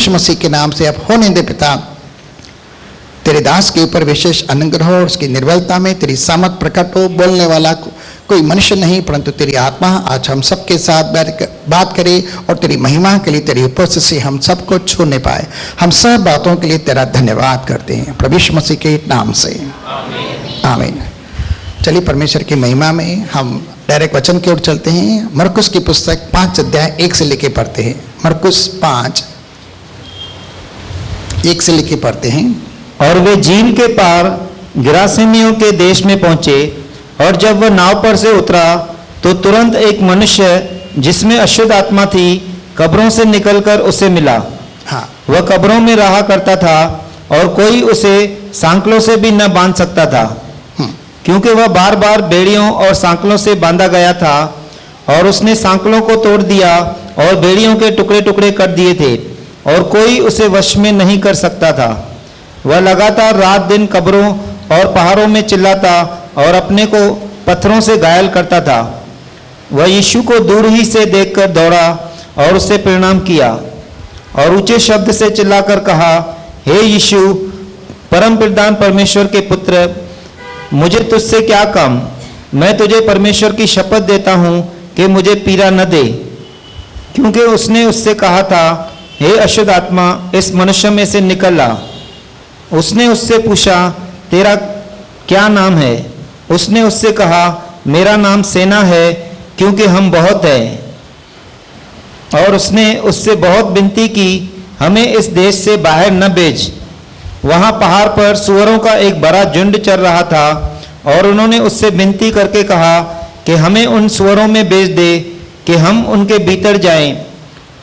यीशु मसीह के नाम से अब होने दे पिता। तेरे दास के ऊपर विशेष अनुग्रह और उसकी निर्बलता में तेरी सामर्थ प्रकट हो। बोलने वाला कोई मनुष्य नहीं परंतु तेरी आत्मा आज हम सबके साथ बात करे और तेरी महिमा के लिए तेरी उपस्थिति से हम सबको छूने पाए। हम सब बातों के लिए तेरा धन्यवाद करते हैं प्रभु यीशु मसीह के नाम से, आमीन। चलिए परमेश्वर की महिमा में हम डायरेक्ट वचन की ओर चलते हैं। मरकुस की पुस्तक 5 अध्याय 1 से लेके पढ़ते हैं। मरकुस 5 1 से लेके पढ़ते हैं। और वे झील के पार गिरासेनियों के देश में पहुंचे, और जब वह नाव पर से उतरा तो तुरंत एक मनुष्य जिसमें अशुद्ध आत्मा थी कब्रों से निकलकर उसे मिला। हाँ, वह कब्रों में रहा करता था और कोई उसे सांकलों से भी न बांध सकता था, क्योंकि वह बार बार बेड़ियों और सांकलों से बांधा गया था। और उसने सांकलों को तोड़ दिया और बेड़ियों के टुकड़े टुकड़े कर दिए थे, और कोई उसे वश में नहीं कर सकता था। वह लगातार रात दिन कब्रों और पहाड़ों में चिल्लाता और अपने को पत्थरों से घायल करता था। वह यीशु को दूर ही से देखकर दौड़ा और उससे प्रणाम किया और ऊंचे शब्द से चिल्लाकर कहा, हे यीशु, परम प्रधान परमेश्वर के पुत्र, मुझे तुझसे क्या कम? मैं तुझे परमेश्वर की शपथ देता हूँ कि मुझे पीड़ा न दे। क्योंकि उसने उससे कहा था, हे अशुद्ध आत्मा, इस मनुष्य में से निकल आ। उसने उससे पूछा, तेरा क्या नाम है? उसने उससे कहा, मेरा नाम सेना है, क्योंकि हम बहुत हैं। और उसने उससे बहुत विनती की, हमें इस देश से बाहर न भेज। वहाँ पहाड़ पर सूअरों का एक बड़ा झुंड चल रहा था, और उन्होंने उससे विनती करके कहा कि हमें उन सूअरों में भेज दे कि हम उनके भीतर जाएं।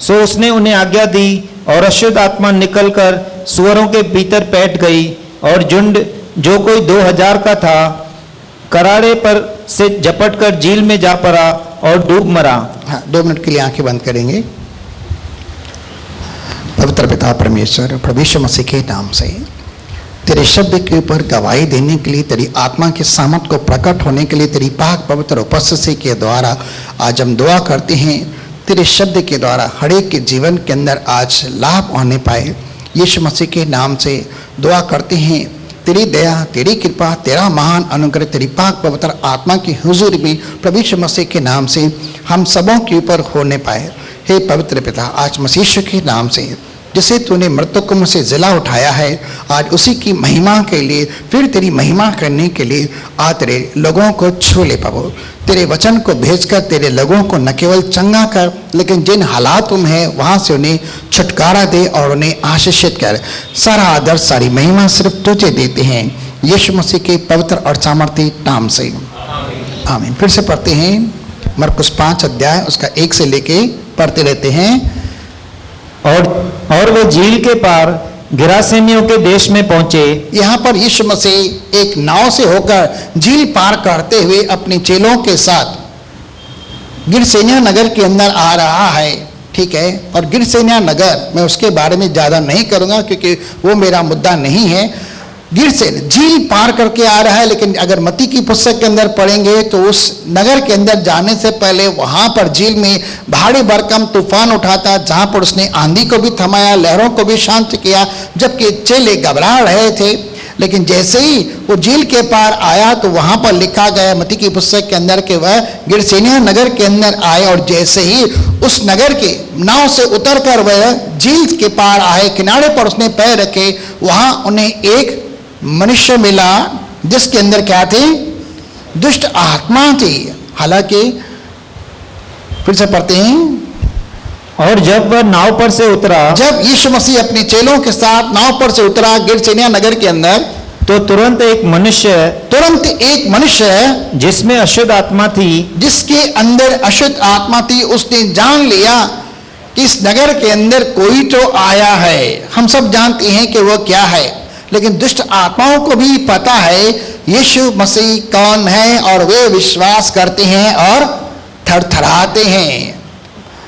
सो उसने उन्हें आज्ञा दी, और अशुद्ध आत्मा निकलकर सूअरों के भीतर बैठ गई, और झुंड जो कोई 2000 का था कराड़े पर से झपट कर झील में जा पड़ा और डूब मरा। हाँ, 2 मिनट के लिए आंखें बंद करेंगे। पवित्र पिता परमेश्वर, प्रभु यीशु मसीह के नाम से तेरे शब्द के ऊपर गवाही देने के लिए, तेरी आत्मा के सामर्थ को प्रकट होने के लिए तेरी पाक पवित्र उपस्थिति के द्वारा आज हम दुआ करते हैं। तेरे शब्द के द्वारा हर एक के जीवन के अंदर आज लाभ होने पाए। यीशु मसीह के नाम से दुआ करते हैं। तेरी दया, तेरी कृपा, तेरा महान अनुग्रह, तेरी पाक पवित्र आत्मा की हुजूरी में प्रभु यीशु मसीह के नाम से हम सबों के ऊपर होने पाए। हे पवित्र पिता, आज मसीह के नाम से जिसे तूने मृतकों में से जिला उठाया है, आज उसी की महिमा के लिए, फिर तेरी महिमा करने के लिए आज तेरे लोगों को छू ले प्रभु। तेरे वचन को भेजकर तेरे लोगों को न केवल चंगा कर, लेकिन जिन हालातों में है वहाँ से उन्हें छुटकारा दे और उन्हें आशीषित कर। सारा आदर, सारी महिमा सिर्फ तुझे देते हैं, यीशु मसीह के पवित्र और सामर्थी नाम से, आमीन। फिर से पढ़ते हैं मरकुस 5 अध्याय उसका 1 से लेके पढ़ते रहते हैं। और वे झील के पार गिरासेनियों के देश में पहुंचे। यहाँ पर यीशु मसीह एक नाव से होकर झील पार करते हुए अपने चेलों के साथ गिरसेनिया नगर के अंदर आ रहा है, ठीक है। और गिरसेनिया नगर, मैं उसके बारे में ज़्यादा नहीं करूँगा क्योंकि वो मेरा मुद्दा नहीं है। गिरसेन झील पार करके आ रहा है, लेकिन अगर मत्ती की पुस्तक के अंदर पढ़ेंगे तो उस नगर के अंदर जाने से पहले वहाँ पर झील में भारी भरकम तूफान उठा था, जहाँ पर उसने आंधी को भी थमाया, लहरों को भी शांत किया, जबकि चेले घबरा रहे थे। लेकिन जैसे ही वो झील के पार आया तो वहाँ पर लिखा गया मत्ती की पुस्तक के अंदर कि वह गिरसेनिया नगर के अंदर आए, और जैसे ही उस नगर के नाव से उतरकर वह झील के पार आए, किनारे पर उसने पैर रखे, वहाँ उन्हें एक मनुष्य मिला जिसके अंदर क्या थे? दुष्ट आत्मा थी। हालांकि फिर से पढ़ते हैं, और जब वह नाव पर से उतरा, जब यीशु मसीह अपने चेलों के साथ नाव पर से उतरा गिरसेनिया नगर के अंदर, तो तुरंत एक मनुष्य जिसमें अशुद्ध आत्मा थी, जिसके अंदर अशुद्ध आत्मा थी, उसने जान लिया कि इस नगर के अंदर कोई तो आया है। हम सब जानते हैं कि वह क्या है, लेकिन दुष्ट आत्माओं को भी पता है यीशु मसीह कौन है, और वे विश्वास करते हैं और थरथराते हैं।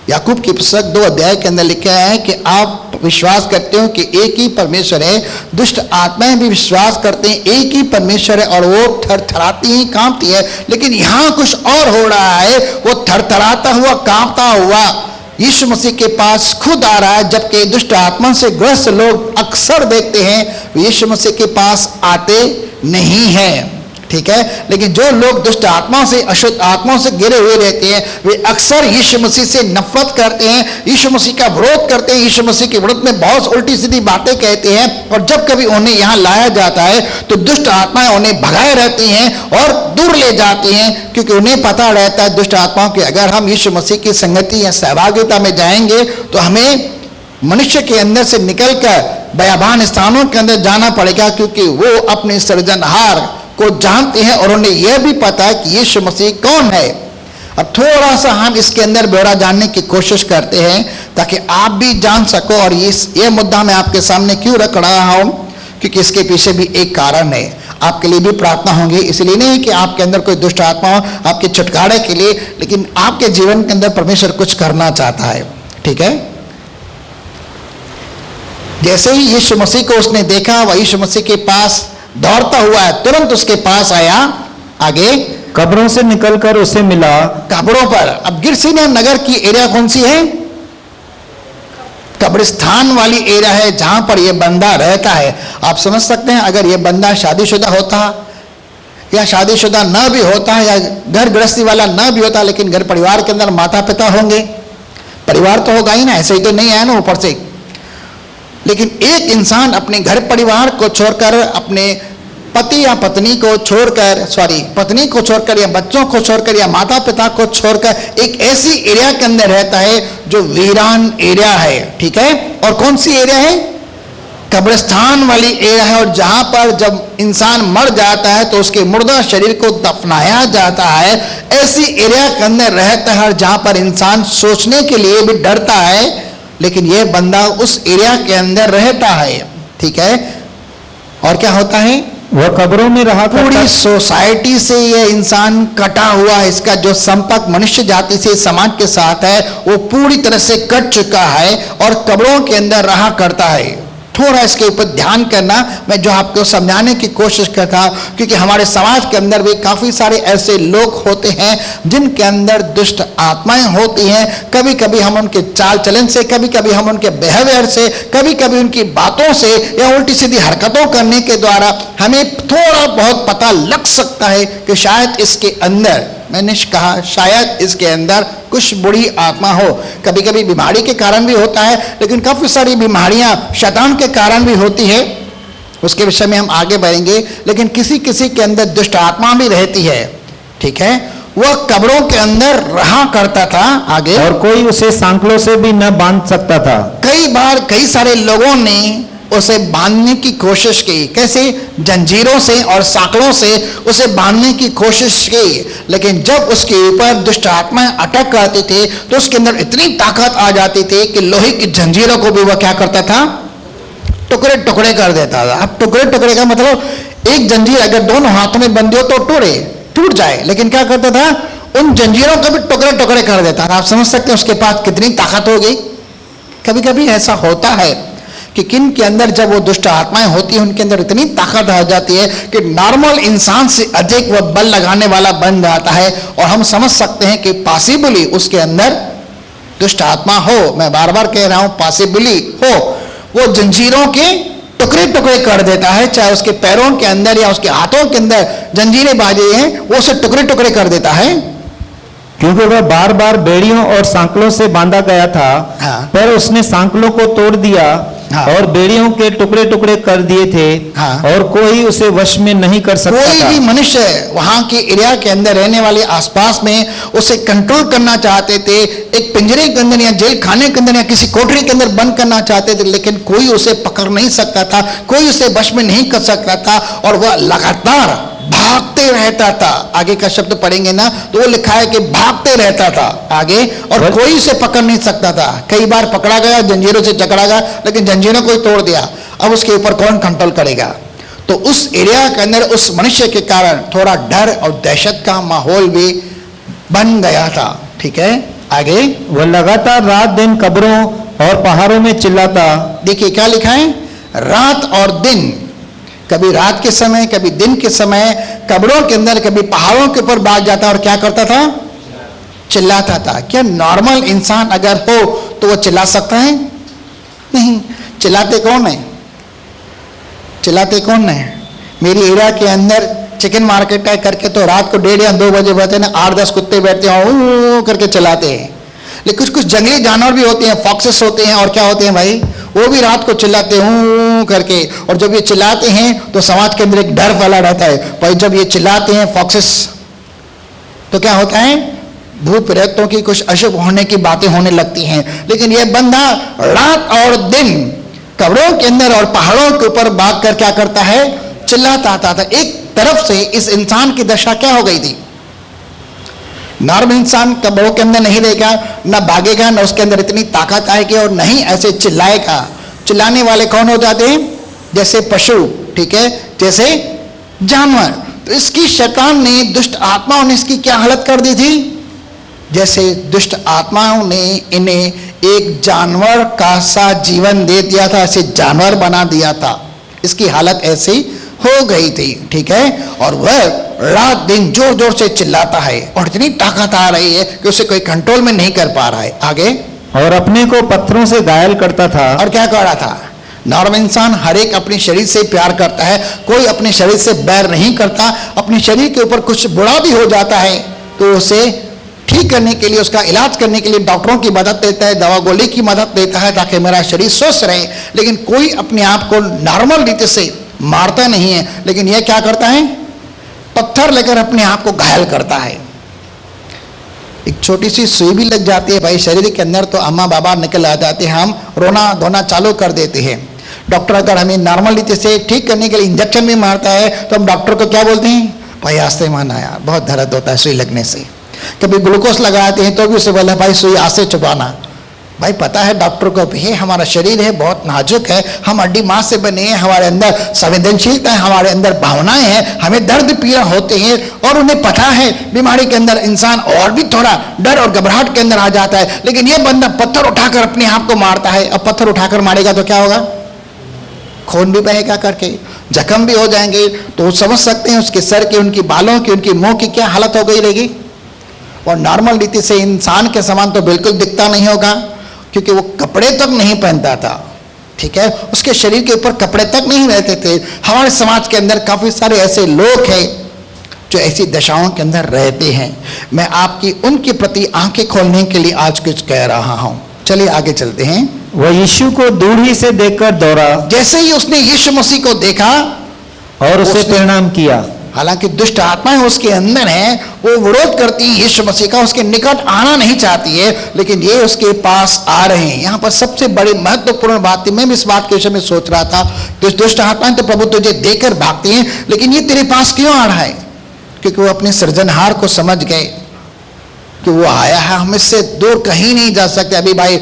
याकूब की पुस्तक 2 अध्याय के अंदर लिखा है कि आप विश्वास करते हो कि एक ही परमेश्वर है, दुष्ट आत्माएं भी विश्वास करते हैं एक ही परमेश्वर है, और वो थरथराती ही कांपती है। लेकिन यहाँ कुछ और हो रहा है, वो थरथराता हुआ कांपता हुआ यीशु मसीह के पास खुद आ रहा है, जबकि दुष्ट आत्मा से ग्रस्त लोग अक्सर देखते हैं यीशु मसीह के पास आते नहीं हैं। ठीक है, लेकिन जो लोग दुष्ट आत्माओं से, अशुद्ध आत्माओं से घिरे हुए रहते हैं, वे अक्सर यीशु मसीह से नफरत करते हैं, यीशु मसीह का विरोध करते हैं, यीशु मसीह के विरोध में बहुत उल्टी सीधी बातें कहते हैं। और जब कभी उन्हें यहाँ लाया जाता है तो दुष्ट आत्माएं उन्हें भगाए रहती हैं और दूर ले जाती हैं, क्योंकि उन्हें पता रहता है दुष्ट आत्माओं की अगर हम यीशु मसीह की संगति या सहभागिता में जाएंगे तो हमें मनुष्य के अंदर से निकलकर बयाबान स्थानों के अंदर जाना पड़ेगा, क्योंकि वो अपने सृजनहार को जानते हैं और उन्हें यह भी पता है कि यीशु मसीह कौन है। अब थोड़ा सा हम इसके अंदर ब्यौरा जानने की कोशिश करते हैं ताकि आप भी जान सको। और ये मुद्दा मैं आपके सामने क्यों रख रहा हूं, क्योंकि इसके पीछे भी एक कारण है। आपके लिए भी प्रार्थना होगी, इसलिए नहीं कि आपके अंदर कोई दुष्ट आत्मा हो आपके छुटकारे के लिए, लेकिन आपके जीवन के अंदर परमेश्वर कुछ करना चाहता है। ठीक है, जैसे ही यीशु मसीह को उसने देखा, वह यीशु मसीह के पास दौड़ता हुआ है, तुरंत उसके पास आया। आगे कब्रों से निकलकर उसे मिला। कब्रों पर, अब गिरसेनम नगर की एरिया कौन सी है? कब्रिस्तान वाली एरिया है जहां पर यह बंदा रहता है। आप समझ सकते हैं, अगर यह बंदा शादीशुदा होता या शादीशुदा न भी होता या घर गृहस्थी वाला न भी होता, लेकिन घर परिवार के अंदर माता पिता होंगे, परिवार तो होगा ही ना, ऐसे ही तो नहीं आया ना ऊपर से। लेकिन एक इंसान अपने घर परिवार को छोड़कर, अपने पति या पत्नी को छोड़कर, पत्नी को छोड़कर या बच्चों को छोड़कर या माता पिता को छोड़कर एक ऐसी एरिया के अंदर रहता है जो वीरान एरिया है। ठीक है, और कौन सी एरिया है? कब्रिस्तान वाली एरिया है। और जहां पर जब इंसान मर जाता है तो उसके मुर्दा शरीर को दफनाया जाता है, ऐसी एरिया के अंदर रहता है जहां पर इंसान सोचने के लिए भी डरता है। लेकिन यह बंदा उस एरिया के अंदर रहता है। ठीक है, और क्या होता है? वह कब्रों में रहा करता। पूरी सोसाइटी से यह इंसान कटा हुआ है, इसका जो संपर्क मनुष्य जाति से, समाज के साथ है, वो पूरी तरह से कट चुका है और कब्रों के अंदर रहा करता है। थोड़ा इसके ऊपर ध्यान करना, मैं जो आपको समझाने की कोशिश करता हूं, क्योंकि हमारे समाज के अंदर भी काफी सारे ऐसे लोग होते हैं जिनके अंदर दुष्ट आत्माएं होती हैं। कभी कभी हम उनके चाल चलन से, कभी कभी हम उनके बिहेवियर से, कभी कभी उनकी बातों से या उल्टी सीधी हरकतों करने के द्वारा हमें थोड़ा बहुत पता लग सकता है कि शायद इसके अंदर, मैंने कहा शायद इसके अंदर कुछ बुरी आत्मा हो। कभी कभी बीमारी के कारण भी होता है, लेकिन काफी सारी बीमारियां शैतान के कारण भी होती है, उसके विषय में हम आगे बढ़ेंगे। लेकिन किसी किसी के अंदर दुष्ट आत्मा भी रहती है। ठीक है, वह कब्रों के अंदर रहा करता था। आगे, और कोई उसे सांकलों से भी न बांध सकता था। कई बार कई सारे लोगों ने उसे बांधने की कोशिश की। कैसे? जंजीरों से और सांकलों से उसे बांधने की कोशिश की, लेकिन जब उसके ऊपर दुष्ट आत्माएं अटैक करती थी तो उसके अंदर इतनी ताकत आ जाती थी कि लोहे की जंजीरों को भी वह क्या करता था? टुकड़े टुकड़े कर देता था। अब टुकड़े टुकड़े का मतलब, एक जंजीर अगर दोनों हाथों में बंधी हो तो टूट जाए, लेकिन क्या करता था? उन जंजीरों को भी टुकड़े टुकड़े कर देता था। आप समझ सकते हैं उसके पास कितनी ताकत होगी। कभी कभी ऐसा होता है कि किन के अंदर जब वो दुष्ट आत्माएं होती हैं, उनके अंदर इतनी ताकत आ जाती है कि नॉर्मल इंसान से अधिक वह बल लगाने वाला बन जाता है। और हम समझ सकते हैं कि पॉसिबली उसके अंदर दुष्ट आत्मा हो। मैं बार बार कह रहा हूं, पॉसिबली हो। वो जंजीरों के टुकड़े टुकड़े कर देता है, चाहे उसके पैरों के अंदर या उसके हाथों के अंदर जंजीरें बांधी हैं, वो उसे टुकड़े टुकड़े कर देता है। क्योंकि वह बार बार बेड़ियों और सांकलों से बांधा गया था। हाँ। पर उसने सांकलों को तोड़ दिया। हाँ। और बेड़ियों के टुकड़े टुकड़े कर दिए थे। हाँ। और कोई उसे वश में नहीं कर सकता कोई था। भी मनुष्य वहां के एरिया के अंदर रहने वाले आसपास में उसे कंट्रोल करना चाहते थे, एक पिंजरे के अंदर या जेल खाने के अंदर या किसी कोठरी के अंदर बंद करना चाहते थे, लेकिन कोई उसे पकड़ नहीं सकता था, कोई उसे वश में नहीं कर सकता था। और वह लगातार भागते रहता था। आगे का शब्द पढ़ेंगे ना तो वो लिखा है कि भागते रहता था आगे, और कोई उसे पकड़ नहीं सकता था। कई बार पकड़ा गया, जंजीरों से जकड़ा गया, लेकिन जंजीरों को ही तोड़ दिया। अब उसके ऊपर कौन कंट्रोल करेगा? तो उस एरिया के अंदर उस मनुष्य के कारण थोड़ा डर और दहशत का माहौल भी बन गया था। ठीक है, आगे, वह लगातार रात दिन कब्रों और पहाड़ों में चिल्लाता। देखिए क्या लिखा है, रात और दिन, कभी रात के समय कभी दिन के समय कब्रों के अंदर, कभी पहाड़ों के ऊपर भाग जाता और क्या करता था? चिल्लाता था। क्या नॉर्मल इंसान अगर हो तो वो चिल्ला सकता है? नहीं। चिल्लाते कौन है? चिल्लाते कौन है? मेरी एरिया के अंदर चिकन मार्केट है करके तो रात को 1:30 या 2 बजे बैठे ना 8-10 कुत्ते बैठते हैं ऊ करके चलाते हैं। लेकिन कुछ कुछ जंगली जानवर भी होते हैं, फॉक्सेस होते हैं, और क्या होते हैं भाई, वो भी रात को चिल्लाते हैं करके। और जब ये चिल्लाते हैं तो समाज के अंदर एक डर फैला रहता है भाई, जब ये चिल्लाते हैं फॉक्सेस तो क्या होता है, भूत प्रेतों की कुछ अशुभ होने की बातें होने लगती हैं। लेकिन ये बंदा रात और दिन कब्रों के अंदर और पहाड़ों के ऊपर भाग कर क्या करता है, चिल्लाता आता था। एक तरफ से इस इंसान की दशा क्या हो गई थी, नॉर्मल इंसान कब्रों के अंदर नहीं रहेगा, ना भागेगा, ना उसके अंदर इतनी ताकत आएगी, और नहीं ऐसे चिल्लाएगा। चिल्लाने वाले कौन हो जाते हैं, जैसे पशु, ठीक है, जैसे जानवर। तो इसकी शैतान ने, दुष्ट आत्माओं ने इसकी क्या हालत कर दी थी, जैसे दुष्ट आत्माओं ने इन्हें एक जानवर का सा जीवन दे दिया था, ऐसे जानवर बना दिया था। इसकी हालत ऐसी हो गई थी, ठीक है। और वह रात दिन जोर जोर से चिल्लाता है और इतनी ताकत आ रही है कि उसे कोई कंट्रोल में नहीं कर पा रहा है। आगे, और अपने को पत्थरों से घायल करता था। और क्या कर रहा था, नॉर्मल इंसान हर एक अपने शरीर से प्यार करता है, कोई अपने शरीर से बैर नहीं करता। अपने शरीर के ऊपर कुछ बुरा भी हो जाता है तो उसे ठीक करने के लिए, उसका इलाज करने के लिए डॉक्टरों की मदद लेता है, दवा गोली की मदद लेता है ताकि मेरा शरीर स्वस्थ रहे। लेकिन कोई अपने आप को नॉर्मल रीति से मारता नहीं है, लेकिन यह क्या करता है, पत्थर लेकर अपने आप को घायल करता है। एक छोटी सी सुई भी लग जाती है भाई शरीर के अंदर तो अम्मा बाबा निकल आ जाते हैं, हम रोना धोना चालू कर देते हैं। डॉक्टर अगर हमें नॉर्मल रीति से ठीक करने के लिए इंजेक्शन भी मारता है तो हम डॉक्टर को क्या बोलते हैं, भाई आस्ते माना यार, बहुत दर्द होता है सुई लगने से। कभी ग्लूकोज लगाते हैं तो भी उसे बोला भाई सुई आस्ते चुभाना। भाई पता है डॉक्टर को भी, हमारा शरीर है बहुत नाजुक है, हम हड्डी मांस से बने हैं, हमारे अंदर संवेदनशीलता है, हमारे अंदर भावनाएं हैं, हमें दर्द पीड़ा होते हैं, और उन्हें पता है बीमारी के अंदर इंसान और भी थोड़ा डर और घबराहट के अंदर आ जाता है। लेकिन ये बंदा पत्थर उठाकर अपने आप को मारता है। अब पत्थर उठाकर मारेगा तो क्या होगा, खून भी बहेगा करके, जख्म भी हो जाएंगे। तो समझ सकते हैं उसके सर की, उनकी बालों की, उनकी मुंह की क्या हालत हो गई रहेगी। और नॉर्मल रीति से इंसान के समान तो बिल्कुल दिखता नहीं होगा, क्योंकि वो कपड़े तक नहीं पहनता था, ठीक है, उसके शरीर के ऊपर कपड़े तक नहीं रहते थे। हमारे समाज के अंदर काफी सारे ऐसे लोग हैं जो ऐसी दशाओं के अंदर रहते हैं। मैं आपकी उनके प्रति आंखें खोलने के लिए आज कुछ कह रहा हूं। चलिए आगे चलते हैं। वह यीशु को दूर ही से देखकर दौड़ा, जैसे ही उसने यीशु मसीह को देखा और उसे प्रणाम किया। हालांकि दुष्ट आत्माएं उसके अंदर हैं, वो विरोध करती हैं यीशु मसीह का, उसके निकट आना नहीं चाहती है, लेकिन ये उसके पास आ रहे हैं। यहाँ पर सबसे बड़ी महत्वपूर्ण बात थी, मैं भी इस बात के विषय में सोच रहा था, दुष्ट आत्माएं तो प्रभु तुझे देकर भागती हैं, लेकिन ये तेरे पास क्यों आ रहा है, क्योंकि वो अपने सृजनहार को समझ गए कि वो आया है, हम इससे दूर कहीं नहीं जा सकते। अभी भाई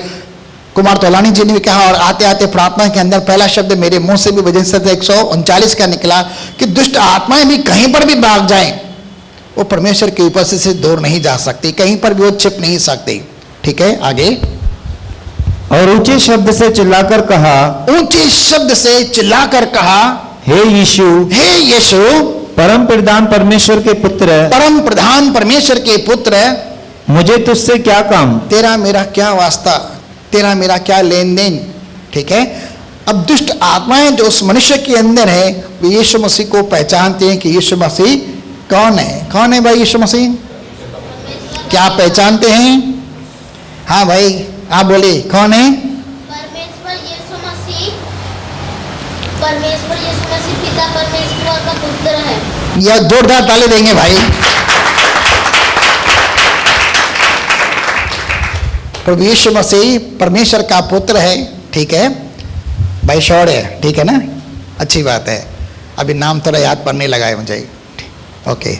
कुमार तोलानी जी ने भी कहा, और आते आते प्रार्थना के अंदर पहला शब्द मेरे मुंह से भी वजह से 139 का निकला कि दुष्ट आत्माएं भी कहीं पर भी भाग जाएं, वो परमेश्वर की उपस्थिति से दूर नहीं जा सकती, कहीं पर भी वो छिप नहीं सकती। ठीक है, आगे। और ऊंचे शब्द से चिल्लाकर कहा, ऊंचे शब्द से चिल्लाकर कहा, हे यीशु, हे यीशु, परम प्रधान परमेश्वर के पुत्र, परम प्रधान परमेश्वर के पुत्र, मुझे तुझसे क्या काम, तेरा मेरा क्या वास्ता, तेरा मेरा क्या लेन देन। ठीक है, अब दुष्ट आत्माएं जो उस मनुष्य के अंदर है वो यीशु मसीह को पहचानते हैं कि यीशु मसीह कौन है। कौन है भाई यीशु मसीह, क्या पहचानते हैं? हाँ भाई आप बोलिए, कौन है? परमेश्वर यीशु मसीह, परमेश्वर यीशु मसीह पिता परमेश्वर का पुत्र है। यह जोरदार ताली देंगे भाई। प्रभु यीशु मसीह परमेश्वर का पुत्र है। ठीक है भाई, श्योर है, ठीक है ना, अच्छी बात है। अभी नाम थोड़ा याद पड़ने लगा है मुझे। ओके,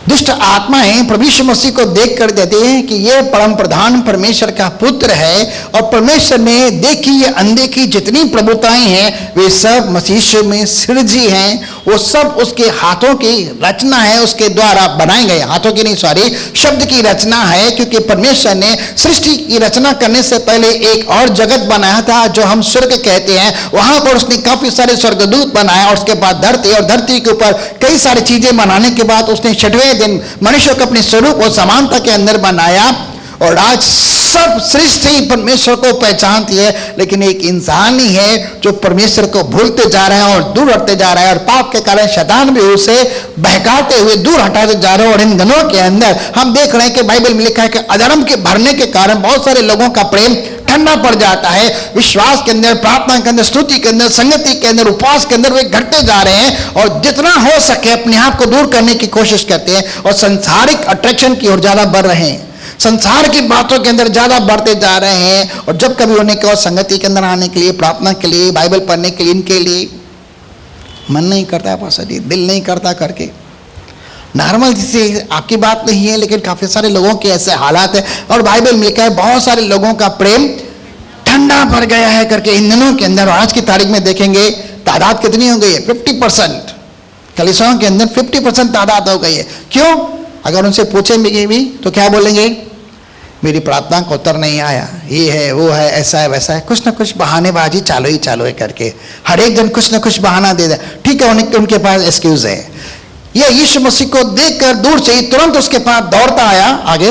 दुष्ट आत्माएं प्रभु यीशु मसीह को देख कर देते हैं कि यह परम प्रधान परमेश्वर का पुत्र है, और परमेश्वर ने देखी ये अनदेखी जितनी प्रभुताएं हैं वे सब मसीह में सृजी हैं, वो सब उसके हाथों की रचना है, उसके द्वारा बनाए गए, हाथों की नहीं सॉरी, शब्द की रचना है। क्योंकि परमेश्वर ने सृष्टि की रचना करने से पहले एक और जगत बनाया था जो हम स्वर्ग कहते हैं, वहां पर उसने काफी सारे स्वर्गदूत बनाया, और उसके बाद धरती, और धरती के ऊपर कई सारी चीजें बनाने के बाद उसने छठवें दिन मनुष्य को अपने स्वरूप और समानता के अंदर बनाया, और आज सब सृष्टि परमेश्वर को पहचानती है, लेकिन एक इंसान ही है जो परमेश्वर को भूलते जा रहे हैं और दूर हटते जा रहे हैं, और पाप के कारण शैतान भी उसे बहकाते हुए दूर हटाते जा रहे हैं। और इन दिनों के अंदर हम देख रहे हैं कि बाइबल में लिखा है कि अधर्म के भरने के कारण बहुत सारे लोगों का प्रेम ठंडा पड़ जाता है। विश्वास के अंदर, प्रार्थना के अंदर, स्तुति के अंदर, संगति के अंदर, उपवास के अंदर वे घटते जा रहे हैं, और जितना हो सके अपने आप को दूर करने की कोशिश करते हैं, और संसारिक अट्रैक्शन की ओर ज्यादा बढ़ रहे हैं, संसार की बातों के अंदर ज्यादा बढ़ते जा रहे हैं। और जब कभी उन्हें कहो संगति के अंदर आने के लिए, प्रार्थना के लिए, बाइबल पढ़ने के लिए, इनके लिए मन नहीं करता पासा जी, दिल नहीं करता करके। नॉर्मल जिसे आपकी बात नहीं है, लेकिन काफी सारे लोगों के ऐसे हालात है, और बाइबल में लिखा है बहुत सारे लोगों का प्रेम ठंडा पड़ गया है करके इन दिनों के अंदर। आज की तारीख में देखेंगे तादाद कितनी हो गई है, 50%। कलीसियाओं के अंदर 50% तादाद हो गई है। क्यों? अगर उनसे पूछेंगे भी तो क्या बोलेंगे? मेरी प्रार्थना का उत्तर नहीं आया, ये है, वो है, ऐसा है, वैसा है, कुछ ना कुछ बहानेबाजी चालू है करके हर एक दिन कुछ ना कुछ बहाना दे दे। ठीक है, उनके पास एक्सक्यूज है। ये यीशु मसीह को देखकर दूर से ही तुरंत उसके पास दौड़ता आया। आगे,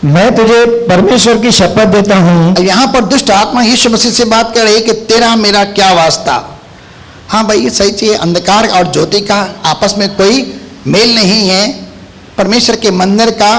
मैं तुझे परमेश्वर की शपथ देता हूँ। यहां पर दुष्ट आत्मा यीशु मसीह से बात कर रही है कि तेरा मेरा क्या वास्ता। हाँ भाई, ये सही चाहिए। अंधकार और ज्योति का आपस में कोई मेल नहीं है। परमेश्वर के मंदिर का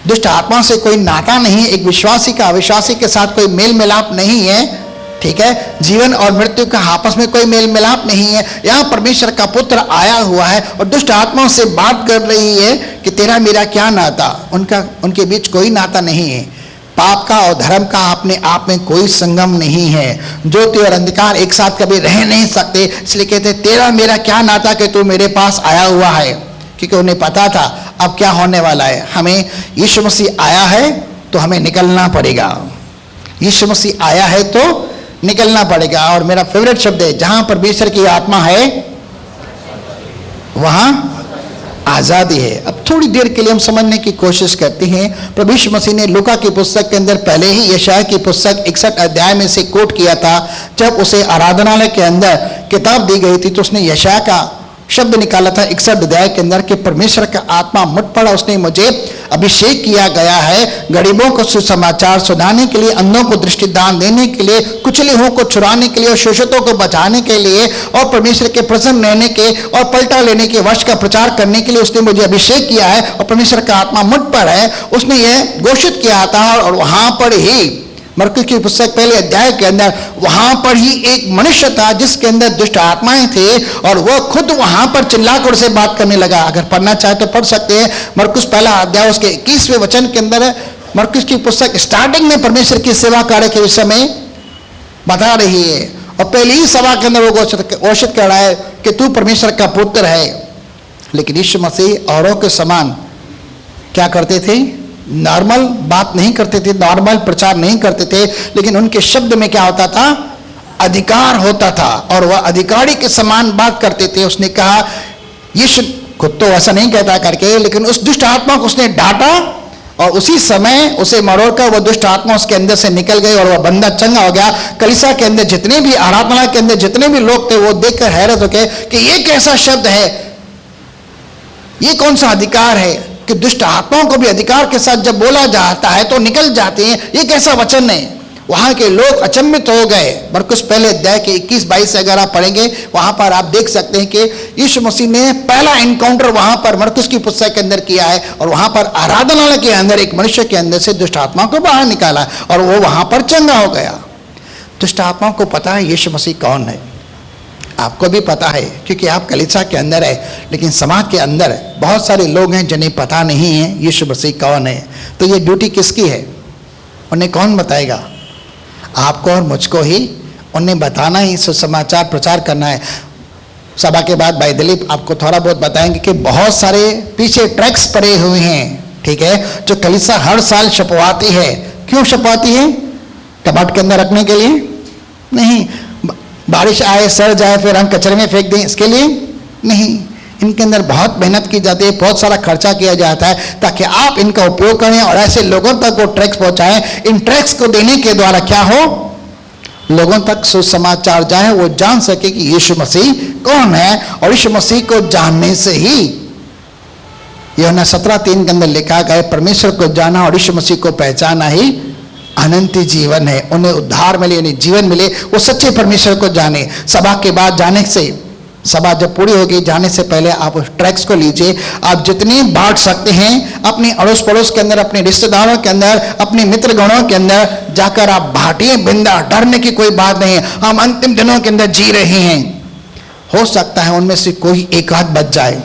दुष्ट आत्मा से कोई नाता नहीं है। एक विश्वासी का अविश्वासी के साथ कोई मेल मिलाप नहीं है। ठीक है, जीवन और मृत्यु का आपस में कोई मेल मिलाप नहीं है। यहाँ परमेश्वर का पुत्र आया हुआ है और दुष्ट आत्मा से बात कर रही है कि तेरा मेरा क्या नाता। उनके बीच कोई नाता नहीं है। पाप का और धर्म का अपने आप में कोई संगम नहीं है। ज्योति और अंधकार एक साथ कभी रह नहीं सकते। इसलिए कहते तेरा मेरा क्या नाता कि तू मेरे पास आया हुआ है, क्योंकि उन्हें पता था अब क्या होने वाला है। हमें यीशु मसीह आया है तो हमें निकलना पड़ेगा। यीशु मसीह आया है तो निकलना पड़ेगा। और मेरा फेवरेट शब्द है, जहां परमेश्वर की आत्मा है वहां आजादी है। अब थोड़ी देर के लिए हम समझने की कोशिश करते हैं। प्रभु यीशु मसीह ने लूका की पुस्तक के अंदर पहले ही यशायाह की पुस्तक 61 अध्याय में से कोट किया था। जब उसे आराधनालय के अंदर किताब दी गई थी तो उसने यशायाह का शब्द निकाला था 61 अध्याय के अंदर कि परमेश्वर का आत्मा मुझ पर, उसने मुझे अभिषेक किया गया है गरीबों को सुसमाचार सुनाने के लिए, अंधों को दृष्टिदान देने के लिए, कुचले हुओं को छुड़ाने के लिए और शोषितों को बचाने के लिए, और परमेश्वर के प्रसन्न रहने के और पलटा लेने के वर्ष का प्रचार करने के लिए उसने मुझे अभिषेक किया है और परमेश्वर का आत्मा मुझ पर है। उसने यह घोषित किया था। और वहां पर ही मरकुस की पुस्तक पहले अध्याय के अंदर वहां पर ही एक मनुष्य था जिसके अंदर दुष्ट आत्माएं थे, और वह खुद वहां पर चिल्लाकर उसे बात करने लगा। अगर पढ़ना चाहे तो पढ़ सकते हैं। मरकुस पहला अध्याय उसके 21वें वचन के अंदर मरकुस की पुस्तक स्टार्टिंग में परमेश्वर की सेवा कार्य के विषय में बता रही है। और पहली ही सभा के अंदर वो घोषित कर रहा है कि तू परमेश्वर का पुत्र है। लेकिन यीशु मसीह औरों के समान क्या करते थे? नॉर्मल बात नहीं करते थे, नॉर्मल प्रचार नहीं करते थे, लेकिन उनके शब्द में क्या होता था? अधिकार होता था, और वह अधिकारी के समान बात करते थे। उसने कहा, यीशु खुद तो ऐसा नहीं कहता करके, लेकिन उस दुष्ट आत्मा को उसने डांटा और उसी समय उसे मरोड़कर वह दुष्ट आत्मा उसके अंदर से निकल गई और वह बंदा चंगा हो गया। कलीसिया के अंदर जितने भी, आराधना के अंदर जितने भी लोग थे वो देखकर हैरत हो गए कि ये कैसा शब्द है, ये कौन सा अधिकार है कि दुष्ट आत्माओं को भी अधिकार के साथ जब बोला जाता है तो निकल जाते हैं। ये कैसा वचन है? वहां के लोग अचंभित हो गए। मरकुस पहले अध्याय के 21-22 से अगर आप पढ़ेंगे वहां पर आप देख सकते हैं कि यीशु मसीह ने पहला एनकाउंटर वहां पर मरकुस की पुस्तक के अंदर किया है, और वहां पर आराधनालय के अंदर एक मनुष्य के अंदर से दुष्ट आत्मा को बाहर निकाला और वो वहां पर चंगा हो गया। दुष्ट आत्माओं को पता है यीशु मसीह कौन है, आपको भी पता है क्योंकि आप कलीसिया के अंदर है, लेकिन समाज के अंदर बहुत सारे लोग हैं जिन्हें पता नहीं है यीशु मसीह कौन है। तो ये ड्यूटी किसकी है? उन्हें कौन बताएगा? आपको और मुझको ही उन्हें बताना ही, सुसमाचार प्रचार करना है। सभा के बाद भाई दिलीप आपको थोड़ा बहुत बताएंगे कि बहुत सारे पीछे ट्रैक्स पड़े हुए हैं, ठीक है, जो कलीसिया हर साल छपवाती है। क्यों छपवाती है? कबाट के अंदर रखने के लिए नहीं, बारिश आए सड़ जाए फिर हम कचरे में फेंक दें इसके लिए नहीं। इनके अंदर बहुत मेहनत की जाती है, बहुत सारा खर्चा किया जाता है ताकि आप इनका उपयोग करें और ऐसे लोगों तक वो ट्रैक्स पहुंचाएं। इन ट्रैक्स को देने के द्वारा क्या हो? लोगों तक सुसमाचार जाए, वो जान सके कि यीशु मसीह कौन है, और यीशु मसीह को जानने से ही यूहन्ना 17:3 के अंदर लिखा गया परमेश्वर को जाना और यीशु मसीह को पहचाना ही अनंत जीवन है। उन्हें उद्धार मिले, उन्हें जीवन मिले, वो सच्चे परमेश्वर को जाने। सभा के बाद जाने से, सभा जब पूरी होगी जाने से पहले आप उस ट्रैक्स को लीजिए। आप जितनी बांट सकते हैं अपने अड़ोस पड़ोस के अंदर, अपने रिश्तेदारों के अंदर, अपने मित्र गणों के अंदर जाकर आप बांटिए। बिंदा डरने की कोई बात नहीं है। हम अंतिम दिनों के अंदर जी रहे हैं। हो सकता है उनमें से कोई एक आध बच जाए,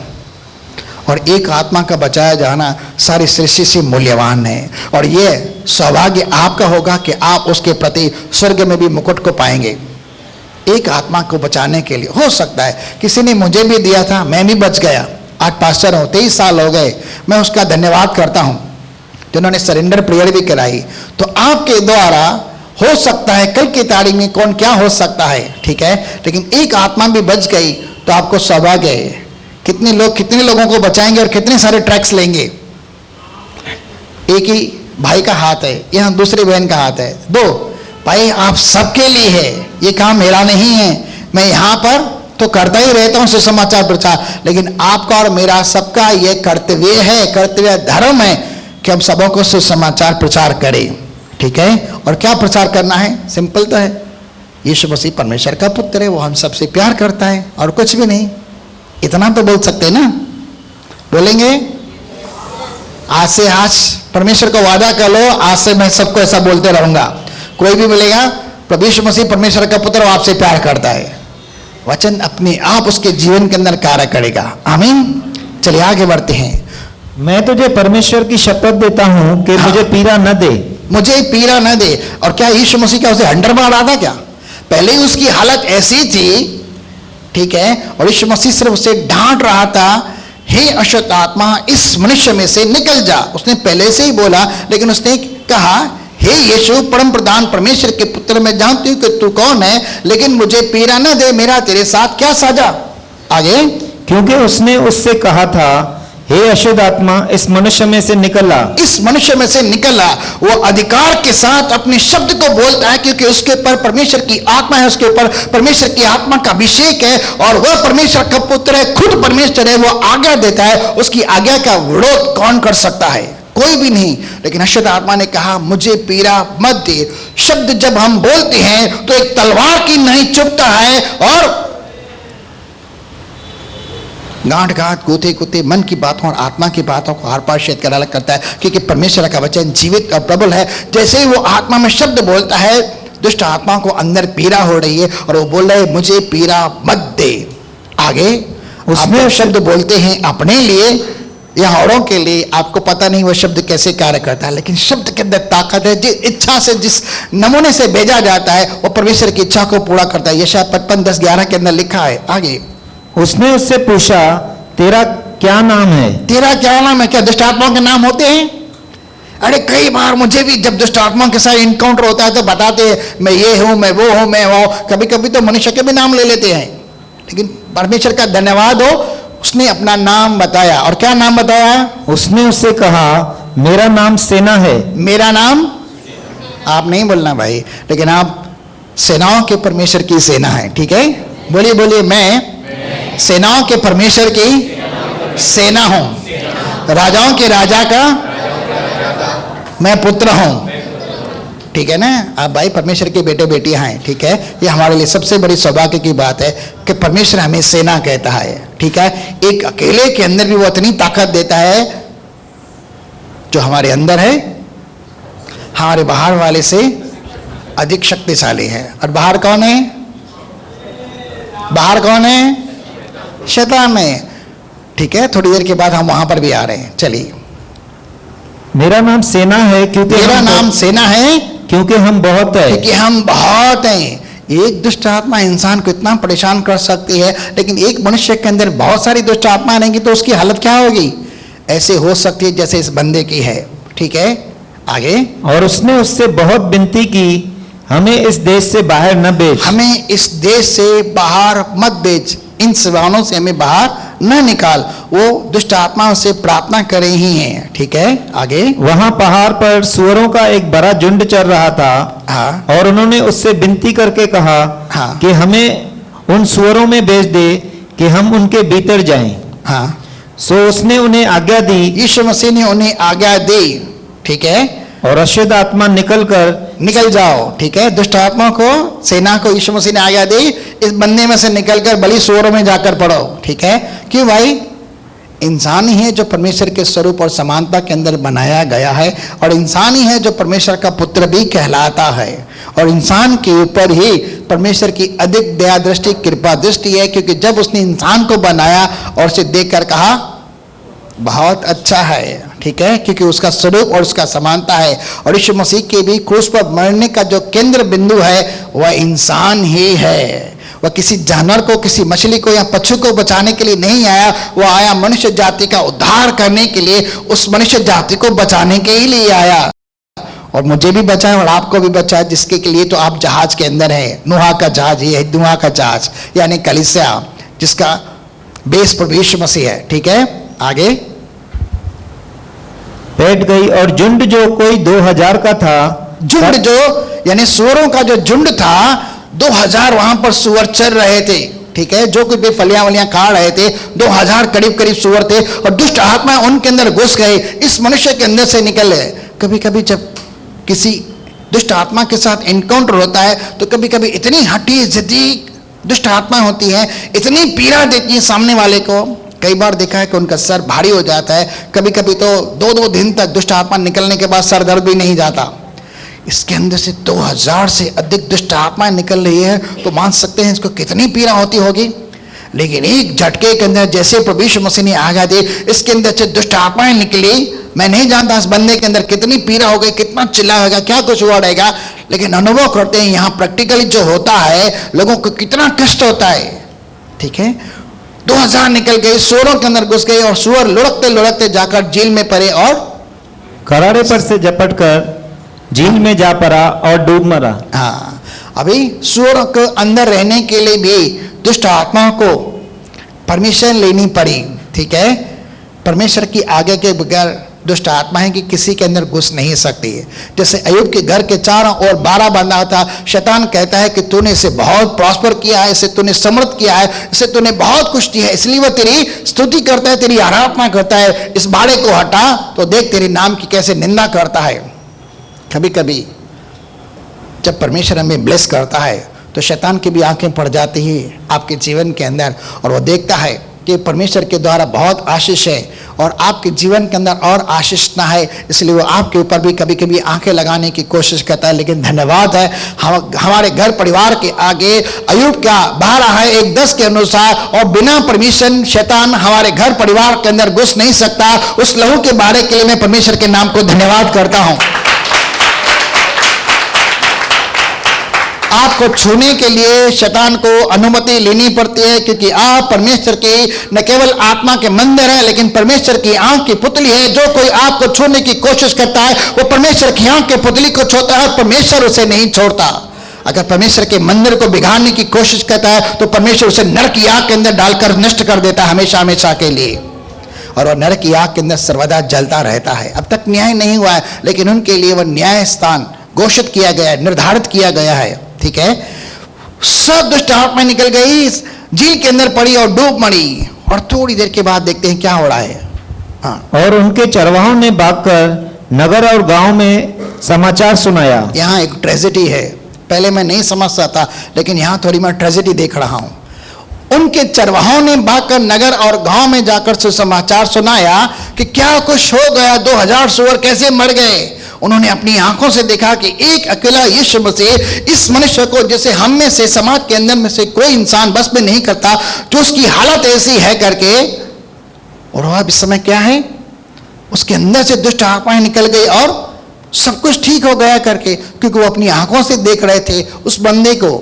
और एक आत्मा का बचाया जाना सारी सृष्टि से मूल्यवान है। और यह सौभाग्य आपका होगा कि आप उसके प्रति स्वर्ग में भी मुकुट को पाएंगे। एक आत्मा को बचाने के लिए हो सकता है किसी ने मुझे भी दिया था, मैं भी बच गया। आज पास्टर हूं, 23 साल हो गए। मैं उसका धन्यवाद करता हूं जिन्होंने सरेंडर प्रेयर भी कराई। तो आपके द्वारा हो सकता है कल की तारीख में कौन क्या हो सकता है, ठीक है, लेकिन एक आत्मा भी बच गई तो आपको सौभाग्य है। कितने लोग कितने लोगों को बचाएंगे और कितने सारे ट्रैक्स लेंगे। एक ही भाई का हाथ है, यहां दूसरी बहन का हाथ है, 2 भाई आप सबके लिए है। ये काम मेरा नहीं है, मैं यहां पर तो करता ही रहता हूं सुसमाचार प्रचार, लेकिन आपका और मेरा सबका ये कर्तव्य है, कर्तव्य धर्म है कि हम सबों को सुसमाचार प्रचार करें, ठीक है। और क्या प्रचार करना है? सिंपल तो है, यीशु मसीह परमेश्वर का पुत्र है, वो हम सबसे प्यार करता है और कुछ भी नहीं। इतना तो बोल सकते हैं ना? बोलेंगे? आज से आज परमेश्वर को वादा कर लो, आज से मैं सबको ऐसा बोलते रहूंगा। कोई भी मिलेगा प्रभु यीशु मसीह परमेश्वर का पुत्र, वो आपसे प्यार करता है। वचन अपने आप उसके जीवन के अंदर कार्य करेगा। आमीन। चलिए आगे बढ़ते हैं। मैं तुझे परमेश्वर की शपथ देता हूं कि मुझे पीड़ा न दे, मुझे पीड़ा न दे। और क्या यीशु मसीह क्या उसे हंटर मार रहा था क्या? पहले ही उसकी हालत ऐसी थी, ठीक है, और यीशु मसीह सिर्फ उसे डांट रहा था, हे अशुद्ध आत्मा इस मनुष्य में से निकल जा। उसने पहले से ही बोला, लेकिन उसने कहा हे यीशु परम प्रधान परमेश्वर के पुत्र, मैं जानती हूं कि तू कौन है, लेकिन मुझे पीड़ा न दे, मेरा तेरे साथ क्या साझा। आगे, क्योंकि उसने उससे कहा था हे अशुद्ध आत्मा इस मनुष्य में से निकला। इस मनुष्य में से निकला। वो अधिकार के साथ अपने शब्द को बोलता है, क्योंकि उसके ऊपर परमेश्वर की आत्मा है, उसके ऊपर परमेश्वर की आत्मा का अभिषेक है, और वह परमेश्वर का पुत्र है, खुद परमेश्वर है। वो आज्ञा देता है, उसकी आज्ञा का विरोध कौन कर सकता है? कोई भी नहीं। लेकिन अशुद्ध आत्मा ने कहा मुझे पीड़ा मत दे। शब्द जब हम बोलते हैं तो एक तलवार की नहीं चुभता है, और गांठ गांठ कूते कूते मन की बातों और आत्मा की बातों को हर पार शेद कर अलग करता है, क्योंकि परमेश्वर का वचन जीवित और प्रबल है। जैसे ही वो आत्मा में शब्द बोलता है, दुष्ट आत्मा को अंदर पीड़ा हो रही है, और वो बोल रहे मुझे पीड़ा मत दे। आगे, उसमें शब्द बोलते हैं अपने लिए या औरों के लिए, आपको पता नहीं वो शब्द कैसे कार्य करता है, लेकिन शब्द के अंदर ताकत है। जिस इच्छा से, जिस नमूने से भेजा जाता है, वो परमेश्वर की इच्छा को पूरा करता है। यशायाह 55:10-11 के अंदर लिखा है। आगे, उसने उससे पूछा तेरा क्या नाम है? तेरा क्या नाम है? क्या दुष्ट आत्माओं के नाम होते हैं? अरे कई बार मुझे भी जब दुष्ट आत्माओं के साथ इनकाउंटर होता है तो बताते हैं मैं ये हूं, मैं वो हूं, मैं वो। कभी कभी तो मनुष्य के भी नाम ले लेते हैं, लेकिन परमेश्वर का धन्यवाद हो, उसने अपना नाम बताया। और क्या नाम बताया? उसने उससे कहा मेरा नाम सेना है। मेरा नाम, आप नहीं बोलना भाई, लेकिन आप सेनाओं के परमेश्वर की सेना है, ठीक है। बोलिए बोलिए, मैं सेनाओं के परमेश्वर की सेना हूं, राजाओं के राजा का मैं पुत्र हूं, ठीक है ना। आप भाई परमेश्वर के बेटे बेटियां हैं, ठीक है। ये हमारे लिए सबसे बड़ी सौभाग्य की बात है कि परमेश्वर हमें सेना कहता है, ठीक है। एक अकेले के अंदर भी वो इतनी ताकत देता है जो हमारे अंदर है, हमारे बाहर वाले से अधिक शक्तिशाली है। और बाहर कौन है? बाहर कौन है? शैतान है, ठीक है। थोड़ी देर के बाद हम वहां पर भी आ रहे हैं। चलिए, मेरा नाम सेना है क्योंकि मेरा नाम सेना है क्योंकि हम बहुत है। क्योंकि हम बहुत हैं। एक दुष्ट आत्मा इंसान को इतना परेशान कर सकती है, लेकिन एक मनुष्य के अंदर बहुत सारी दुष्ट आत्मा रहेंगी तो उसकी हालत क्या होगी? ऐसे हो सकती है जैसे इस बंदे की है, ठीक है। आगे, और उसने उससे बहुत विनती की हमें इस देश से बाहर न भेज, हमें इस देश से बाहर मत भेज, इन सिवानों से हमें बाहर न निकाल। वो दुष्ट आत्माओं से प्रार्थना कर रही हैं, ठीक है। आगे, वहां पहाड़ पर सुअरों का एक बड़ा झुंड चल रहा था। हाँ, और उन्होंने उससे विनती करके कहा हाँ, कि हमें उन सुअरों में भेज दे कि हम उनके भीतर जाएं। हाँ, सो उसने उन्हें आज्ञा दी यीशु मसीह ने उन्हें आज्ञा दी, ठीक है, और अशुद्ध आत्मा निकलकर निकल जाओ, ठीक है। दुष्ट आत्मा को, सेना को यीशु मसीह ने आज्ञा दी, इस बंदे में से निकलकर बलि सूअरों में जाकर पड़ो, ठीक है। क्यों भाई? इंसान ही है जो परमेश्वर के स्वरूप और समानता के अंदर बनाया गया है, और इंसान ही है जो परमेश्वर का पुत्र भी कहलाता है, और इंसान के ऊपर ही परमेश्वर की अधिक दया दृष्टि, कृपा दृष्टि है, क्योंकि जब उसने इंसान को बनाया और उसे देखकर कहा बहुत अच्छा है, ठीक है, क्योंकि उसका स्वरूप और उसका समानता है। और यीशु मसीह के भी क्रूस पर मरने का जो केंद्र बिंदु है वह इंसान ही है। वह किसी जानवर को, किसी मछली को या पशु को बचाने के लिए नहीं आया, वह आया मनुष्य जाति का उद्धार करने के लिए, उस मनुष्य जाति को बचाने के ही लिए आया। और मुझे भी बचाए और आपको भी बचाए, जिसके के लिए तो आप जहाज के अंदर हैं। नूह का जहाज, ये है नूह का जहाज, यानी कलीसिया, जिसका बेस प्रभु यीशु मसीह है, ठीक है। आगे बैठ गई, और झुंड जो कोई 2000 का था, झुंड जो यानी सूअरों का जो झुंड था, 2000 वहां पर सूअर चल रहे थे, ठीक है, जो कुछ भी फलियां वलियां खा रहे थे। 2000 करीब करीब सूअर थे, और दुष्ट आत्मा उनके अंदर घुस गए, इस मनुष्य के अंदर से निकले। कभी कभी जब किसी दुष्ट आत्मा के साथ एनकाउंटर होता है तो कभी कभी इतनी हठी जिद्दी दुष्ट आत्मा होती है, इतनी पीड़ा देती है सामने वाले को। कई बार देखा है कि उनका सर भारी हो जाता है, कभी कभी तो 2-2 दिन तक दुष्ट आत्मा निकलने के बाद सर दर्द भी नहीं जाता। इसके अंदर से 2000 से अधिक दुष्ट आत्माएं निकल रही है, तो मान सकते हैं इसको कितनी पीड़ा होती होगी। लेकिन एक झटके के अंदर जैसे प्रभु यीशु मसीह ने आज्ञा दी, इसके अंदर से दुष्ट आत्माएं निकली। मैं नहीं जानता इस बंदे के अंदर कितनी पीड़ा हो गई, कितना चिल्ला होगा, क्या कुछ हुआ रहेगा, लेकिन अनुभव करते हैं यहाँ प्रैक्टिकली जो होता है, लोगों को कितना कष्ट होता है, ठीक है। 2000 निकल गए, सूअरों के अंदर घुस गए, और सूअर लुढ़कते लुढ़कते जाकर झील में पड़े और करारे पर से झपटकर झील में जा पड़ा और डूब मरा। हाँ, अभी सूअरों के अंदर रहने के लिए भी दुष्ट आत्माओं को परमिशन लेनी पड़ी, ठीक है। परमेश्वर की आज्ञा के बगैर दुष्ट आत्माएं कि किसी के अंदर घुस नहीं सकती है। जैसे अय्यूब के घर के चारों ओर 12 बंधा था, शैतान कहता है कि तूने इसे बहुत प्रॉस्पर किया है, इसे तूने समृद्ध किया है, इसे तूने बहुत कुछ दिया है, इसलिए वह तेरी स्तुति करता है, तेरी आराधना करता है। इस बाड़े को हटा तो देख तेरे नाम की कैसे निंदा करता है। कभी कभी जब परमेश्वर हमें ब्लेस करता है तो शैतान की भी आंखें पड़ जाती हैं आपके जीवन के अंदर, और वह देखता है कि परमेश्वर के द्वारा बहुत आशीष है और आपके जीवन के अंदर और आशीष ना है, इसलिए वो आपके ऊपर भी कभी कभी आंखें लगाने की कोशिश करता है। लेकिन धन्यवाद है, हमारे घर परिवार के आगे अय्यूब क्या बाहर है 1:10 के अनुसार, और बिना परमिशन शैतान हमारे घर परिवार के अंदर घुस नहीं सकता। उस लहू के बारे के लिए मैं परमेश्वर के नाम को धन्यवाद करता हूं। आपको छूने के लिए शैतान को अनुमति लेनी पड़ती है, क्योंकि आप परमेश्वर की न केवल आत्मा के मंदिर है, लेकिन परमेश्वर की आंख की पुतली है। जो कोई आपको छूने की कोशिश करता है वो परमेश्वर की आंख की पुतली को छोड़ता है, और परमेश्वर उसे नहीं छोड़ता। अगर परमेश्वर के मंदिर को बिगाड़ने की कोशिश करता है तो परमेश्वर उसे नरक की आग के अंदर डालकर नष्ट कर देता है हमेशा हमेशा के लिए, और वह नरक की आग के अंदर सर्वदा जलता रहता है। अब तक न्याय नहीं हुआ है, लेकिन उनके लिए वह न्याय स्थान घोषित किया गया है, निर्धारित किया गया है, ठीक है। सब दुष्ट आत्माएं निकल गई, झील के अंदर पड़ी और डूब मरी, और थोड़ी देर के बाद देखते हैं क्या हो रहा है। हाँ, और उनके चरवाहों ने भागकर नगर और गांव में समाचार सुनाया। यहाँ एक ट्रेजेडी है, पहले मैं नहीं समझ सकता, लेकिन यहाँ थोड़ी मैं ट्रेजेडी देख रहा हूँ। उनके चरवाहों ने भागकर नगर और गांव में जाकर सुसमाचार सुनाया कि क्या कुछ हो गया, 2000 सूअर कैसे मर गए। उन्होंने अपनी आंखों से देखा कि एक अकेला यीशु मसीह इस मनुष्य को, जैसे हम में से समाज के अंदर में से कोई इंसान बस में नहीं करता, जो उसकी हालत ऐसी है करके, और वह इस समय क्या है, उसके अंदर से दुष्ट आत्माएं निकल गई और सब कुछ ठीक हो गया करके, क्योंकि वो अपनी आंखों से देख रहे थे उस बंदे को,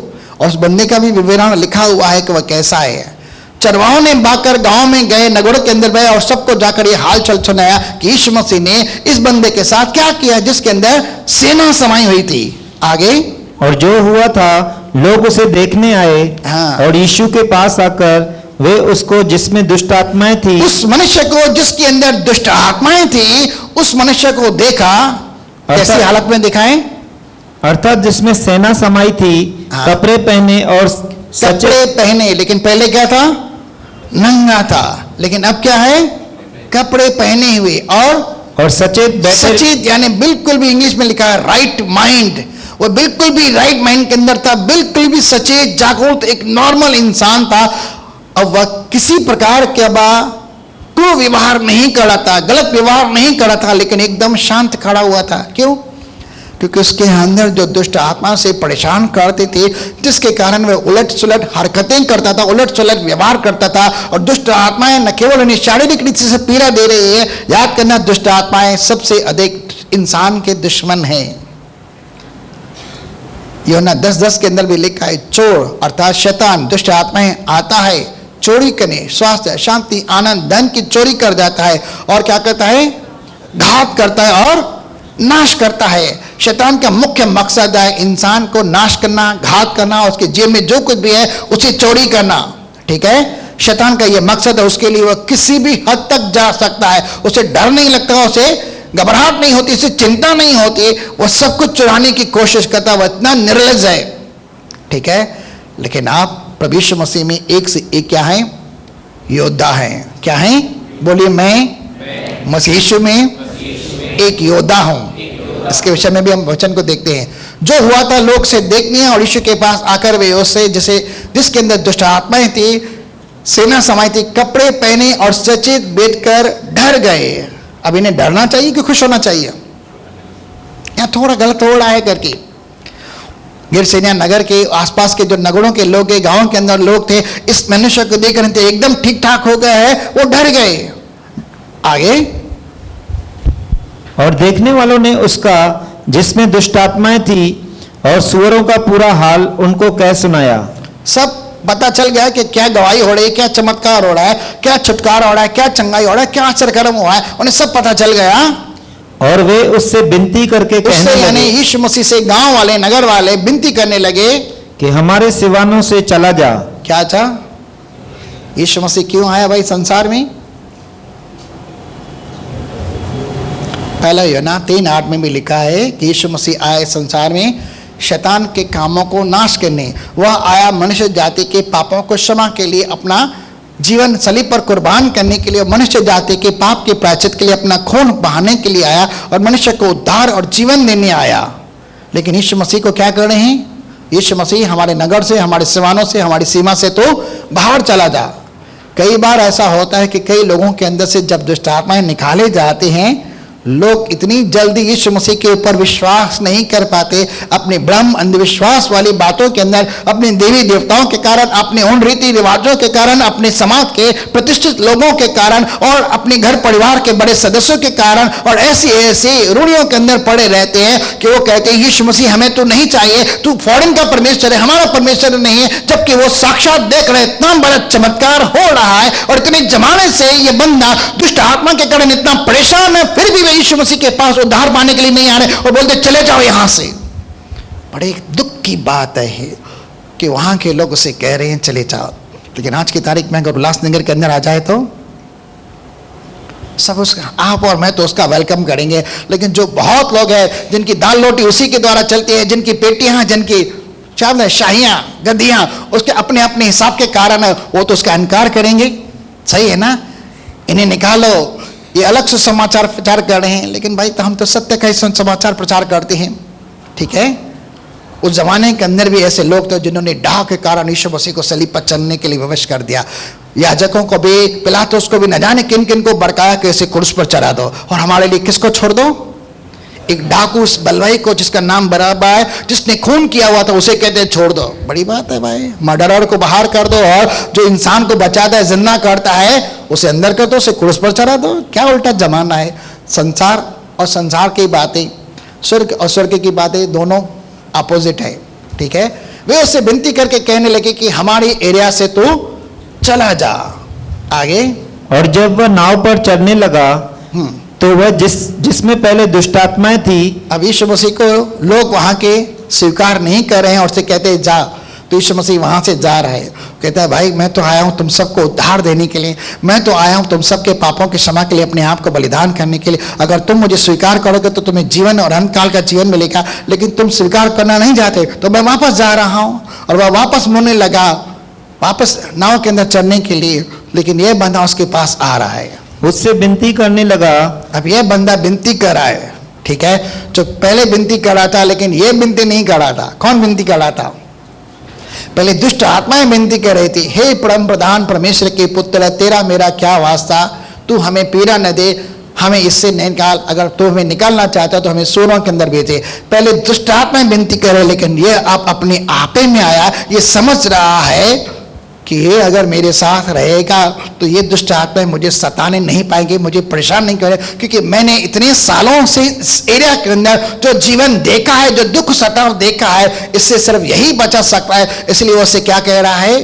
और उस बंदे का भी विवरण लिखा हुआ है कि वह कैसा है। चरवाहों ने भागकर गांव में गए, नगरों के अंदर गए, और सबको जाकर ये हाल चल सुनाया कि यीशु मसीह ने इस बंदे के साथ क्या किया जिसके अंदर सेना समाई हुई थी। आगे, और जो हुआ था लोग उसे देखने आए, हाँ। और यीशु के पास आकर वे उसको, जिसमें दुष्ट आत्माएं थी, उस मनुष्य को जिसके अंदर दुष्ट आत्माएं थी, उस मनुष्य को देखा। कैसी हालत में दिखाएं? अर्थात जिसमें सेना समाई थी, हाँ। कपड़े पहने और कपड़े पहने, लेकिन पहले क्या था, नंगा था, लेकिन अब क्या है, कपड़े पहने हुए और सचेत बैठे सचेत, यानी बिल्कुल भी इंग्लिश में लिखा है राइट माइंड, वो बिल्कुल भी राइट माइंड के अंदर था, बिल्कुल भी सचेत जागरूक एक नॉर्मल इंसान था। और वह किसी प्रकार का कुव्यवहार नहीं कर रहा था, गलत व्यवहार नहीं कर रहा था, लेकिन एकदम शांत खड़ा हुआ था। क्यों? क्योंकि उसके अंदर जो दुष्ट आत्मा से परेशान करते थे, जिसके कारण वह उलट सुलट हरकतें करता था, उलट सुलट व्यवहार करता था। और दुष्ट आत्माएं न केवल उन्हें शारीरिक रीति से पीड़ा दे रही है, याद करना दुष्ट आत्माएं सबसे अधिक इंसान के दुश्मन हैं। यूहन्ना 10:10 के अंदर भी लिखा है, चोर अर्थात शैतान दुष्ट आत्माएं आता है चोरी करने, स्वास्थ्य, शांति, आनंद, धन की चोरी कर जाता है। और क्या करता है? घात करता है और नाश करता है। शैतान का मुख्य मकसद है इंसान को नाश करना, घात करना, उसके जेब में जो कुछ भी है उसे चोरी करना। ठीक है, शैतान का यह मकसद है। उसके लिए वह किसी भी हद तक जा सकता है, उसे डर नहीं लगता, उसे घबराहट नहीं होती, उसे चिंता नहीं होती, वह सब कुछ चुराने की कोशिश करता है, वह इतना निर्लज है। ठीक है, लेकिन आप प्रभु यीशु मसीह में एक से एक क्या है? योद्धा है। क्या है? बोलिए, मैं मसीह यीशु में एक योद्धा हूं। इसके विषय में भी हम वचन को देखते हैं। जो हुआ था लोग से देखने और यीशु के पास आकर वे उससे जैसे जिसके अंदर दुष्ट आत्माएं थी, सेना समाई थी, कपड़े पहने और सचेत बैठकर डर गए। अब इन्हें डरना चाहिए कि खुश होना चाहिए? यहाँ थोड़ा गलत हो रहा है करके। गिरसेनिया नगर के आसपास के जो नगरों के लोग, गांव के अंदर लोग थे, इस मनुष्य को देख रहे थे एकदम ठीक ठाक हो गए है, वो डर गए। आगे, और देखने वालों ने उसका जिसमें दुष्ट आत्माएं थी और सुअरों का पूरा हाल उनको कह सुनाया। सब पता चल गया कि क्या गवाही हो रही है, क्या चमत्कार हो रहा है, क्या छुटकारा हो रहा है, क्या चंगाई हो रहा है, क्या आश्चर्यकर्म हुआ है, उन्हें सब पता चल गया। और वे उससे विनती करके कहने यानी लगे, यीशु मसीह से गांव वाले, नगर वाले विनती करने लगे कि हमारे सिवानों से चला जा। क्या था? यीशु मसीह क्यों आया भाई संसार में? पहला यूहन्ना 3:8 में भी लिखा है कि यीशु मसीह आए संसार में शैतान के कामों को नाश करने। वह आया मनुष्य जाति के पापों को क्षमा के लिए, अपना जीवन सलीब पर कुर्बान करने के लिए, मनुष्य जाति के पाप के प्रायश्चित के लिए अपना खून बहाने के लिए आया और मनुष्य को उद्धार और जीवन देने आया। लेकिन यीशु मसीह को क्या कर रहे हैं? यीशु मसीह हमारे नगर से, हमारे सिवानों से, हमारी सीमा से तो बाहर चला जा। कई बार ऐसा होता है कि कई लोगों के अंदर से जब दुष्ट आत्माएं निकाले जाते हैं, लोग इतनी जल्दी यीशु मसीह के ऊपर विश्वास नहीं कर पाते। अपने भ्रम, अंधविश्वास वाली बातों के अंदर, अपने देवी देवताओं के कारण, अपने उन रीति रिवाजों के कारण, अपने समाज के प्रतिष्ठित लोगों के कारण और अपने घर परिवार के बड़े सदस्यों के कारण, और ऐसी ऐसी रूढ़ियों के अंदर पड़े रहते हैं कि वो कहते हैं यीशु मसीह हमें तो नहीं चाहिए, तू फॉरेन का परमेश्वर है, हमारा परमेश्वर नहीं है। जबकि वो साक्षात देख रहे इतना बड़ा चमत्कार हो रहा है और इतने जमाने से ये बंदा दुष्ट आत्मा के कारण इतना परेशान है, फिर भी यीशु मसीह के पास उद्धार पाने के लिए नहीं आ रहे और बोलते चले जाओ यहां से। बड़े दुख की बात है कि वहां के लोग उसे कह रहे हैं चले जाओ। लेकिन आज की तारीख में अगर उल्लासनगर के अंदर आ जाए तो सब उसका, आप और मैं तो उसका वेलकम करेंगे। लेकिन जो बहुत लोग हैं जिनकी दाल रोटी उसी के द्वारा चलती है, जिनकी पेटियां, जिनकी शाहियां, गद्दियां उसके अपने अपने हिसाब के कारण है, वो तो उसका इनकार करेंगे। सही है ना? इन्हें निकालो, ये अलग से समाचार प्रचार कर रहे हैं। लेकिन भाई तो हम तो सत्य का ही समाचार प्रचार करते हैं। ठीक है, उस जमाने के अंदर भी ऐसे लोग थे जिन्होंने डाह के कारण यीशु मसीह को सलीब पर चलने के लिए विवश कर दिया। याजकों को भी, पिलातुस को भी, न जाने किन किन को भड़काया कि इसे क्रूस पर चढ़ा दो, और हमारे लिए किसको छोड़ दो? एक डाकू, उस बलवाई को जिसका नाम बराबा है, जिसने खून किया हुआ था, उसे कहते हैं छोड़ दो। बड़ी बात है भाई। मर्डरर को बाहर कर दो और जो इंसान को बचाता है, जिंदा करता है, उसे अंदर कर दो, उसे क्रूस पर चढ़ा दो। क्या उल्टा जमाना है। संसार और संसार की बातें, स्वर्ग और स्वर्ग की बातें दोनों अपोजिट है। ठीक है, वे उससे विनती करके कहने लगे कि हमारी एरिया से तू चला जा। आगे, और जब वह नाव पर चढ़ने लगा तो वह जिसमें पहले दुष्ट आत्माएं थी, अब यीशु मसीह को लोग वहां के स्वीकार नहीं कर रहे हैं और से कहते हैं जा। तो यीशु मसीह वहां से जा रहा है, कहता है भाई मैं तो आया हूं तुम सबको उद्धार देने के लिए, मैं तो आया हूं तुम सबके पापों की क्षमा के लिए, अपने आप को बलिदान करने के लिए। अगर तुम मुझे स्वीकार करोगे तो तुम्हें जीवन और अनंत काल का जीवन मिलेगा, लेकिन तुम स्वीकार करना नहीं चाहते तो मैं वापस जा रहा हूं। और वह वापस मुड़ने लगा, वापस नाव के अंदर चढ़ने के लिए, लेकिन यह बंदा उसके पास आ रहा है। उससे विनती करने लगा। अब यह बंदा विनती कर रहा है, ठीक है, जो पहले विनती कर रहा था लेकिन यह विनती नहीं कर रहा था। कौन विनती कर रहा था? पहले दुष्ट आत्माएं विनती कर रही थी, हे परम प्रधान परमेश्वर के पुत्र, तेरा मेरा क्या वास्ता, तू हमें पीड़ा न दे, हमें इससे निकाल, अगर तू हमें निकालना चाहता तो हमें सूरों के अंदर भेजे। पहले दुष्ट आत्माएं विनती करे, लेकिन ये आप अपने आपे में आया, ये समझ रहा है कि ये अगर मेरे साथ रहेगा तो ये दुष्ट आत्माएं मुझे सताने नहीं पाएंगे, मुझे परेशान नहीं करे, क्योंकि मैंने इतने सालों से इस एरिया के अंदर जो जीवन देखा है, जो दुख सताव देखा है, इससे सिर्फ यही बचा सकता है। इसलिए वो उससे क्या कह रहा है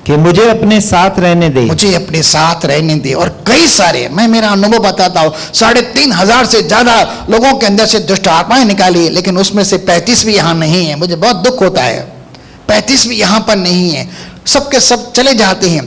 कि मुझे अपने साथ रहने दे, मुझे अपने साथ रहने दे। और कई सारे, मैं मेरा अनुभव बताता हूँ, 3,500 से ज्यादा लोगों के अंदर से दुष्ट आत्माएं निकाली, लेकिन उसमें से 35 भी यहाँ नहीं है। मुझे बहुत दुख होता है, 35 भी यहाँ पर नहीं है, सबके सब चले जाते हैं।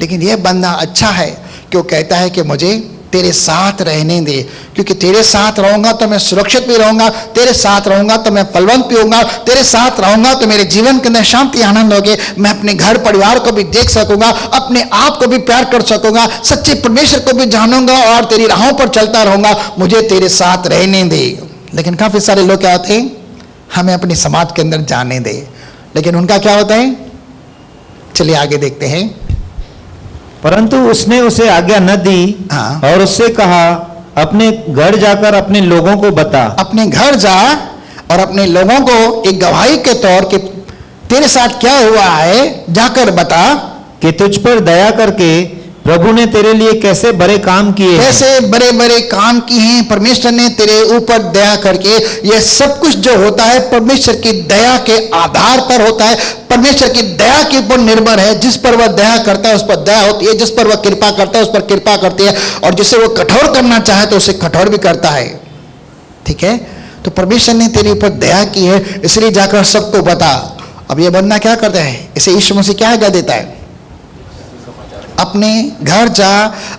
लेकिन यह बंदा अच्छा है कि वो कहता है कि मुझे तेरे साथ रहने दे, क्योंकि तेरे साथ रहूंगा तो मैं सुरक्षित भी रहूंगा, तेरे साथ रहूंगा तो मैं फलवंत भी होऊंगा, तेरे साथ रहूंगा तो मेरे जीवन के अंदर शांति आनंद होगे, मैं अपने घर परिवार को भी देख सकूंगा, अपने आप को भी प्यार कर सकूंगा, सच्चे परमेश्वर को भी जानूंगा और तेरी राहों पर चलता रहूंगा, मुझे तेरे साथ रहने दे। लेकिन काफी सारे लोग क्या होते हैं, हमें अपने समाज के अंदर जाने दे, लेकिन उनका क्या होता है, चलिए आगे देखते हैं। परंतु उसने उसे आज्ञा न दी हाँ। और उससे कहा, अपने घर जाकर अपने लोगों को बता। अपने घर जा और अपने लोगों को एक गवाही के तौर के तेरे साथ क्या हुआ है जाकर बता, कि तुझ पर दया करके प्रभु ने तेरे लिए कैसे बड़े काम किए हैं। कैसे बड़े बड़े काम किए हैं परमेश्वर ने तेरे ऊपर दया करके। यह सब कुछ जो होता है परमेश्वर की दया के आधार पर होता है, परमेश्वर की दया के ऊपर निर्भर है। जिस पर वह दया करता है उस पर दया होती है, जिस पर वह कृपा करता है उस पर कृपा करती है, और जिसे वो कठोर करना चाहे तो उसे कठोर भी करता है। ठीक है, तो परमेश्वर ने तेरे ऊपर दया की है, इसलिए जाकर सबको बता। अब यह बंदा क्या करता है, इसे यीशु मसीह क्या आज्ञा देता है, अपने घर जा,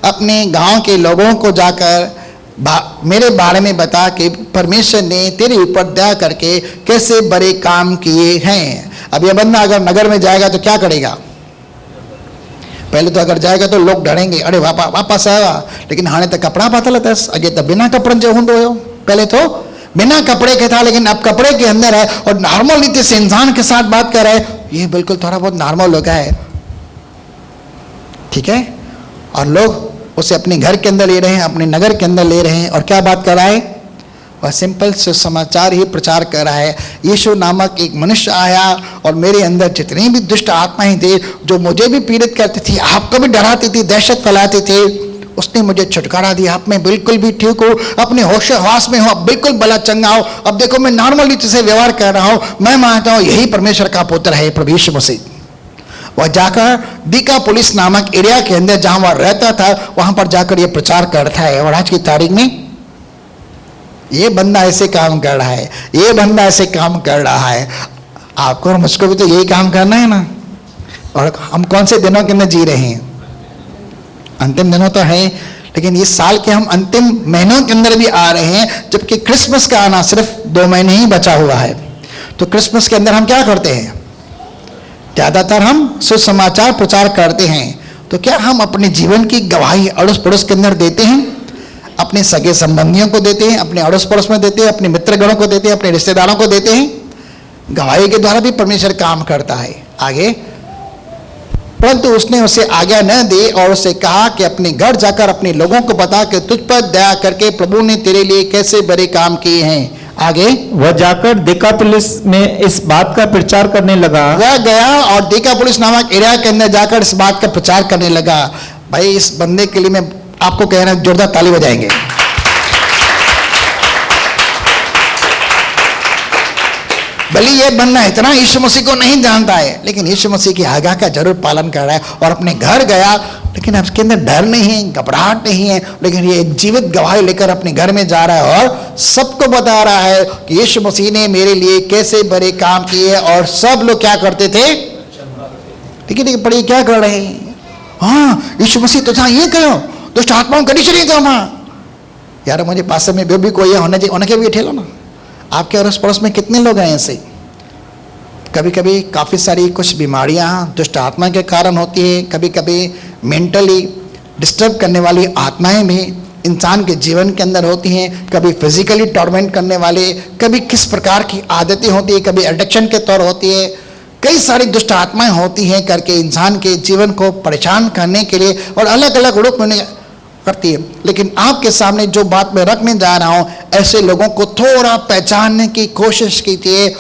अपने गांव के लोगों को जाकर मेरे बारे में बता कि परमेश्वर ने तेरे ऊपर दया करके कैसे बड़े काम किए हैं। अब यह बंदा अगर नगर में जाएगा तो क्या करेगा, पहले तो अगर जाएगा तो लोग डरेंगे, अरे वापस आएगा, लेकिन हाने तक कपड़ा पाता अगे तो बिना कपड़े जो हो, पहले तो बिना कपड़े के था, लेकिन अब कपड़े के अंदर है और नॉर्मल रीति से इंसान के साथ बात कर रहा है। ये बिल्कुल थोड़ा बहुत नॉर्मल हो गया है, ठीक है, और लोग उसे अपने घर के अंदर ले रहे हैं, अपने नगर के अंदर ले रहे हैं, और क्या बात कर रहा है, वह सिंपल से समाचार ही प्रचार कर रहा है। यीशु नामक एक मनुष्य आया और मेरे अंदर जितनी भी दुष्ट आत्माएं थी जो मुझे भी पीड़ित करती थी, आपको भी डराती थी, दहशत फैलाती थी, उसने मुझे छुटकारा दिया। अब मैं बिल्कुल भी ठीक हूँ, अपने होश हवास में हूँ, अब बिल्कुल भला चंगा हूँ। अब देखो मैं नॉर्मल रीति से व्यवहार कर रहा हूँ, मैं मानता हूँ यही परमेश्वर का पुत्र है प्रभु यीशु मसीह। वह जाकर डिकापोलिस नामक एरिया के अंदर जहां वह रहता था वहां पर जाकर यह प्रचार करता है। और आज की तारीख में ये बंदा ऐसे काम कर रहा है, ये बंदा ऐसे काम कर रहा है। आपको और मुझको भी तो यही काम करना है ना। और हम कौन से दिनों के अंदर जी रहे हैं, अंतिम दिनों तो है, लेकिन इस साल के हम अंतिम महीनों के अंदर भी आ रहे हैं, जबकि क्रिसमस का आना सिर्फ 2 महीने ही बचा हुआ है। तो क्रिसमस के अंदर हम क्या करते हैं, ज्यादातर हम सुसमाचार प्रचार करते हैं। तो क्या हम अपने जीवन की गवाही अड़ोस पड़ोस के अंदर देते हैं, अपने सगे संबंधियों को देते हैं, अपने अड़ोस पड़ोस में देते हैं, अपने मित्रगणों को देते हैं, अपने रिश्तेदारों को देते हैं। गवाही के द्वारा भी परमेश्वर काम करता है। आगे, परंतु उसने उसे आज्ञा न दी और उसे कहा कि अपने घर जाकर अपने लोगों को बता कि तुझ पर दया करके प्रभु ने तेरे लिए कैसे बड़े काम किए हैं। आगे, वह जाकर डिकापोलिस में इस बात का प्रचार करने लगा। वह गया और डिकापोलिस नामक एरिया के अंदर जाकर इस बात का प्रचार करने लगा। भाई इस बंदे के लिए मैं आपको कह रहा हूं, जोरदार ताली बजाएंगे। भले ये बंदा इतना यीशु मसीह को नहीं जानता है, लेकिन यीशु मसीह की आज्ञा का जरूर पालन कर रहा है और अपने घर गया, लेकिन अब उसके अंदर डर नहीं है, घबराहट नहीं है, लेकिन ये एक जीवित गवाही लेकर अपने घर में जा रहा है और सबको बता रहा है कि यीशु मसीह ने मेरे लिए कैसे बड़े काम किए। और सब लोग क्या करते थे, ठीक है, पढ़िए क्या कर रहे हैं, हाँ यीशु मसीह तो जहाँ ये करो दुष्ट आत्माओं कड़ी चली तो यार मुझे पास में भी कोई होना चाहिए, उनके भी ठेलो ना। आपके अड़ोस पड़ोस में कितने लोग हैं ऐसे, कभी कभी काफ़ी सारी कुछ बीमारियां दुष्ट आत्मा के कारण होती है, कभी कभी मेंटली डिस्टर्ब करने वाली आत्माएं भी इंसान के जीवन के अंदर होती हैं। कभी फिजिकली टॉर्मेंट करने वाले, कभी किस प्रकार की आदतें होती है, कभी एडिक्शन के तौर होती है, कई सारी दुष्ट आत्माएं होती हैं करके इंसान के जीवन को परेशान करने के लिए और अलग अलग रूप में करती है। लेकिन आपके सामने जो बात मैं रखने जा रहा हूं, ऐसे लोगों को थोड़ा पहचानने की कोशिश कीजिए।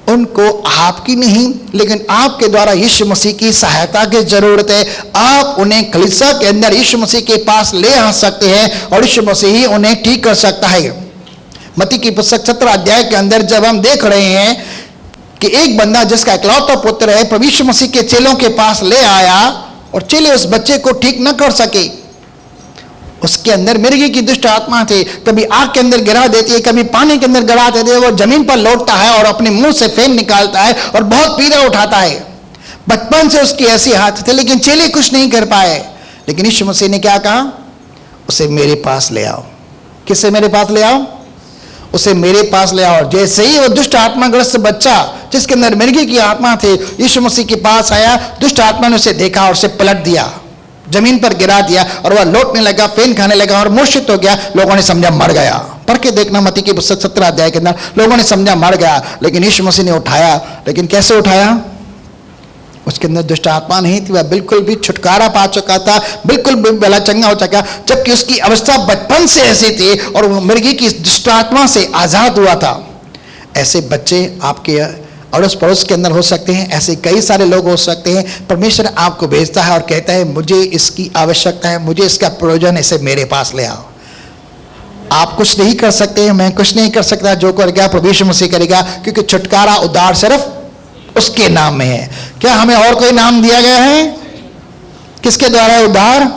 उनको आपकी नहीं लेकिन आपके द्वारा यीशु मसीह की सहायता की जरूरत है। आप उन्हें कलीसिया के अंदर यीशु मसीह के पास ले आ सकते हैं और यीशु मसीह ही उन्हें ठीक कर सकता है। मत्ती की पुस्तक 17 अध्याय के अंदर जब हम देख रहे हैं कि एक बंदा जिसका इकलौता पुत्र है प्रभु यीशु मसीह के चेलों के पास ले आया और चेले उस बच्चे को ठीक न कर सके। उसके अंदर मिर्गी की दुष्ट आत्मा थी, कभी आग के अंदर गिरा देती है, कभी पानी के अंदर गिरा देती है। वो जमीन पर लौटता है और अपने मुंह से फेन निकालता है और बहुत पीड़ा उठाता है। बचपन से उसकी ऐसी हाथ थे लेकिन चेले कुछ नहीं कर पाए। लेकिन यीशु मसीह ने क्या कहा? उसे मेरे पास ले आओ। किससे मेरे पास ले आओ? उसे मेरे पास ले आओ। जैसे ही वो दुष्ट आत्माग्रस्त बच्चा जिसके अंदर मिर्गी की आत्मा थी यीशु मसीह के पास आया, दुष्ट आत्मा ने उसे देखा और उसे पलट दिया, जमीन पर गिरा दिया और वह लौटने लगा, फेन खाने लगा और मूर्छित हो गया। लोगों ने समझा मर गया। पढ़ के देखना मत्ती की पुस्तक 17 अध्याय के अंदर, लोगों ने समझा मर गया। लेकिन यीशु मसीह ने उठाया। लेकिन कैसे उठाया? उसके अंदर दुष्ट आत्मा नहीं थी, वह बिल्कुल भी छुटकारा पा चुका था, बिल्कुल भी भला चंगा हो चुका, जबकि उसकी अवस्था बचपन से ऐसी थी और वह मिर्गी की दुष्ट आत्मा से आजाद हुआ था। ऐसे बच्चे आपके अड़ोस पड़ोस के अंदर हो सकते हैं, ऐसे कई सारे लोग हो सकते हैं। परमेश्वर आपको भेजता है और कहता है मुझे इसकी आवश्यकता है, मुझे इसका प्रयोजन है, इसे मेरे पास ले आओ। आप कुछ नहीं कर सकते, मैं कुछ नहीं कर सकता, जो करेगा प्रभु यीशु मसीह करेगा, क्योंकि छुटकारा उद्धार सिर्फ उसके नाम में है। क्या हमें और कोई नाम दिया गया है? किसके द्वारा उद्धार?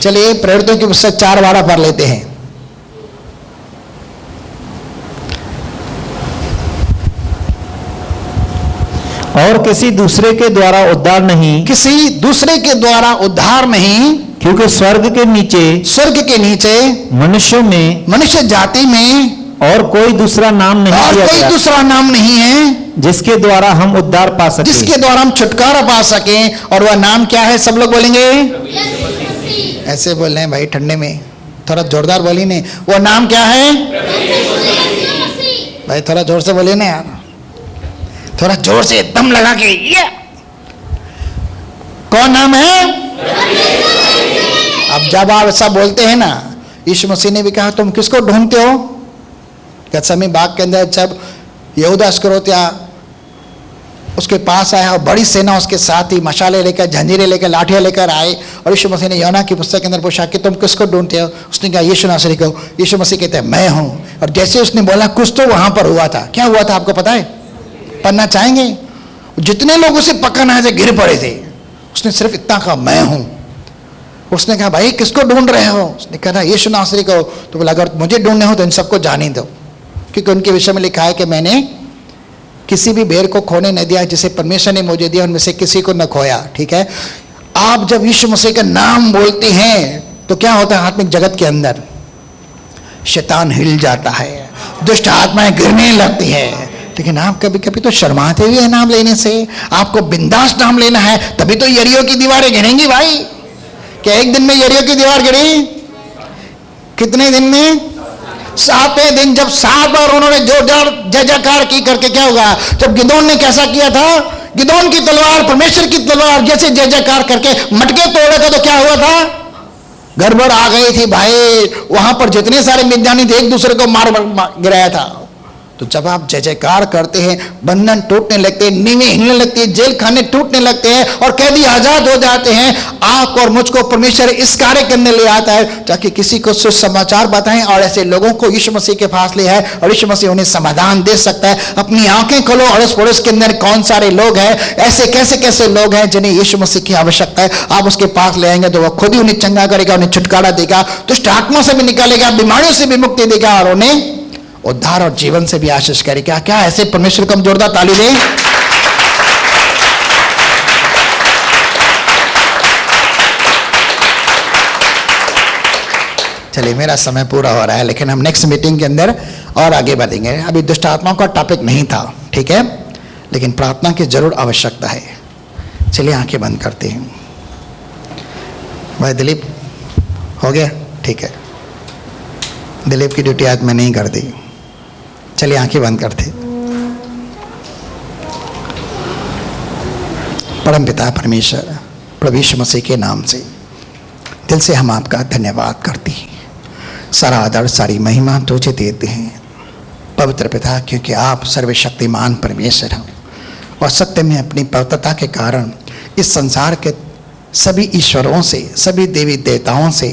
चलिए प्रेरितों की पुस्तक 4:12 पढ़ लेते हैं। और किसी दूसरे के द्वारा उद्धार नहीं, किसी दूसरे के द्वारा उद्धार नहीं, क्योंकि स्वर्ग के नीचे मनुष्यों में, मनुष्य जाति में और कोई दूसरा नाम नहीं और दिया कोई गया दूसरा नाम नहीं है जिसके द्वारा हम उद्धार पा सके। जिसके द्वारा हम छुटकारा पा सकें। और वह नाम क्या है? सब लोग बोलेंगे, ऐसे बोल रहे हैं भाई ठंडे में, थोड़ा जोरदार बोली नहीं। वो नाम क्या है भाई? थोड़ा जोर से बोलिए ना यार, थोड़ा जोर से दम लगा के। ये कौन नाम है? अब जब आप ऐसा बोलते हैं ना, यीशु मसीह ने भी कहा तुम किसको ढूंढते हो? गतसमनी बाग के अंदर जब यहूदा इस्करियोती उसके पास आया और बड़ी सेना उसके साथ ही, मशाले लेकर, जंजीरें लेकर, लाठियां लेकर आए और यीशु मसीह ने यूहन्ना की पुस्तक के अंदर पूछा कि तुम किसको ढूंढते हो? उसने कहा यीशु नासरी को। यीशु मसीह कहते हैं मैं हूं। और जैसे उसने बोला कुछ तो वहां पर हुआ था। क्या हुआ था आपको पता है? पढ़ना चाहेंगे? जितने लोग उसे पकड़ना से गिर पड़े थे, उसने सिर्फ इतना कहा मैं हूं। उसने कहा भाई किसको ढूंढ रहे हो? उसने कहा यीशु नासरी को। तो बोला अगर मुझे ढूंढने हो तो इन सबको जाने दो, क्योंकि उनके विषय में लिखा है कि मैंने किसी भी भेड़ को खोने न दिया, जिसे परमेश्वर ने मुझे दिया उनमें से किसी को न खोया। ठीक है, आप जब यीशु मसीह का नाम बोलते हैं तो क्या होता है? आत्मिक जगत के अंदर शैतान हिल जाता है, दुष्ट आत्माएं गिरने लगती है। लेकिन आप कभी कभी तो शर्माते हुए हैं नाम लेने से। आपको बिंदास नाम लेना है, तभी तो यरीहो की दीवारें गिरेंगी भाई। क्या एक दिन में यरीहो की दीवार गिरी? कितने दिन में? 7वें दिन जब 7 बार उन्होंने जोरदार जय जयकार की करके क्या होगा? जब गिदोन ने कैसा किया था? गिदोन की तलवार, परमेश्वर की तलवार जैसे जय जयकार करके मटके तोड़े थे तो क्या हुआ था? गड़बड़ आ गई थी भाई। वहां पर जितने सारे मिद्यानी थे एक दूसरे को मार गिराया था। तो जब आप जय जयकार करते हैं, बंधन टूटने लगते हैं, नींवें हिलने लगती है, जेल खाने टूटने लगते हैं और कैदी आजाद हो जाते हैं। आप और मुझको परमेश्वर इस कार्य करने ले आता है ताकि किसी को सुसमाचार बताएं और ऐसे लोगों को यीशु मसीह के पास ले आए और यीशु मसीह उन्हें समाधान दे सकता है। अपनी आंखें खोलो, अड़ोस पड़ोस के अंदर कौन सारे लोग हैं, ऐसे कैसे कैसे लोग हैं जिन्हें यीशु मसीह की आवश्यकता है। आप उसके पास ले आएंगे तो वह खुद ही उन्हें चंगा करेगा, उन्हें छुटकारा देगा, दुष्ट आत्मा से भी निकालेगा, बीमारियों से भी मुक्ति देगा और उन्हें उद्धार और जीवन से भी आशीष करेगा। क्या ऐसे परमेश्वर को हम जोरदार ताली दें? चलिए मेरा समय पूरा हो रहा है, लेकिन हम नेक्स्ट मीटिंग के अंदर और आगे बढ़ेंगे। अभी दुष्ट आत्माओं का टॉपिक नहीं था, ठीक है, लेकिन प्रार्थना की जरूर आवश्यकता है। चलिए आंखें बंद करते हैं। भाई दिलीप हो गया? ठीक है, दिलीप की ड्यूटी आज मैं नहीं कर दी। चलिए आंखें बंद करते। परम पिता परमेश्वर प्रभु यीशु मसीह के नाम से दिल से हम आपका धन्यवाद करते हैं। सारा आदर सारी महिमा तुझे देते हैं पवित्र पिता, क्योंकि आप सर्वशक्तिमान परमेश्वर हो और सत्य में अपनी पवित्रता के कारण इस संसार के सभी ईश्वरों से, सभी देवी देवताओं से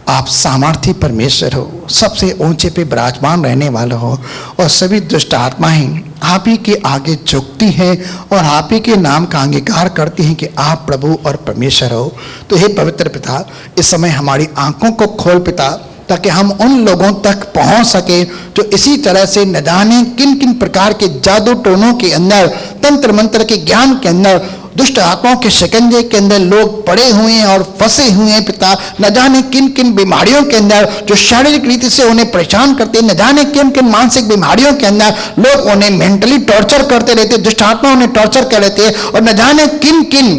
आप सामर्थी परमेश्वर हो, सबसे ऊंचे पे विराजमान रहने वाले हो और सभी दुष्ट आत्माएं आप ही के आगे झुकती हैं और आप ही के नाम का अंगीकार करती हैं कि आप प्रभु और परमेश्वर हो। तो हे पवित्र पिता, इस समय हमारी आंखों को खोल पिता, ताकि हम उन लोगों तक पहुंच सके जो इसी तरह से न जाने किन किन प्रकार के जादू टोनों के अंदर, तंत्र मंत्र के ज्ञान के अंदर, दुष्ट आत्माओं के शिकंजे के अंदर लोग पड़े हुए हैं और फंसे हुए हैं पिता। न जाने किन किन बीमारियों के अंदर जो शारीरिक रीति से उन्हें परेशान करते हैं, न जाने किन किन मानसिक बीमारियों के अंदर लोग उन्हें मेंटली टॉर्चर करते रहते, दुष्ट आत्मा उन्हें टॉर्चर कर लेते हैं और न जाने किन किन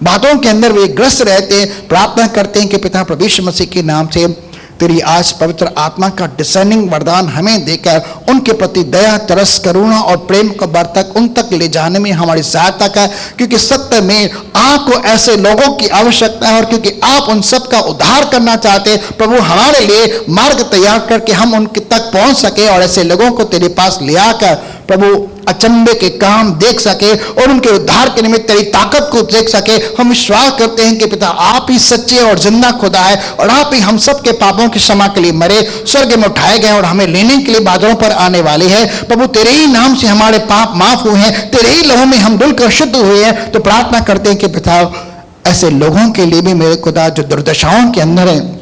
बातों के अंदर वे ग्रस्त रहते हैं। प्रार्थना करते हैं कि पिता प्रभु यीशु मसीह के नाम से तेरी आज पवित्र आत्मा का डिसर्निंग वरदान हमें देकर उनके प्रति दया, तरस, करुणा और प्रेम को बरतक उन तक ले जाने में हमारी सहायता कर, क्योंकि सत्य में आपको ऐसे लोगों की आवश्यकता है और क्योंकि आप उन सब का उद्धार करना चाहते हैं प्रभु, हमारे लिए मार्ग तैयार करके हम उनके तक पहुंच सके और ऐसे लोगों को तेरे पास ले आकर प्रभु अचंभे के काम देख सके और उनके उद्धार के निमित्त तेरी ताकत को देख सके। हम विश्वास करते हैं कि पिता आप ही सच्चे और जिंदा खुदा है और आप ही हम सब के पापों की क्षमा के लिए मरे, स्वर्ग में उठाए गए और हमें लेने के लिए बादलों पर आने वाले हैं। प्रभु तेरे ही नाम से हमारे पाप माफ हुए हैं, तेरे ही लहू में हम धुलकर शुद्ध हुए हैं। तो प्रार्थना करते हैं कि पिता ऐसे लोगों के लिए भी मेरे खुदा जो दुर्दशाओं के अंदर है,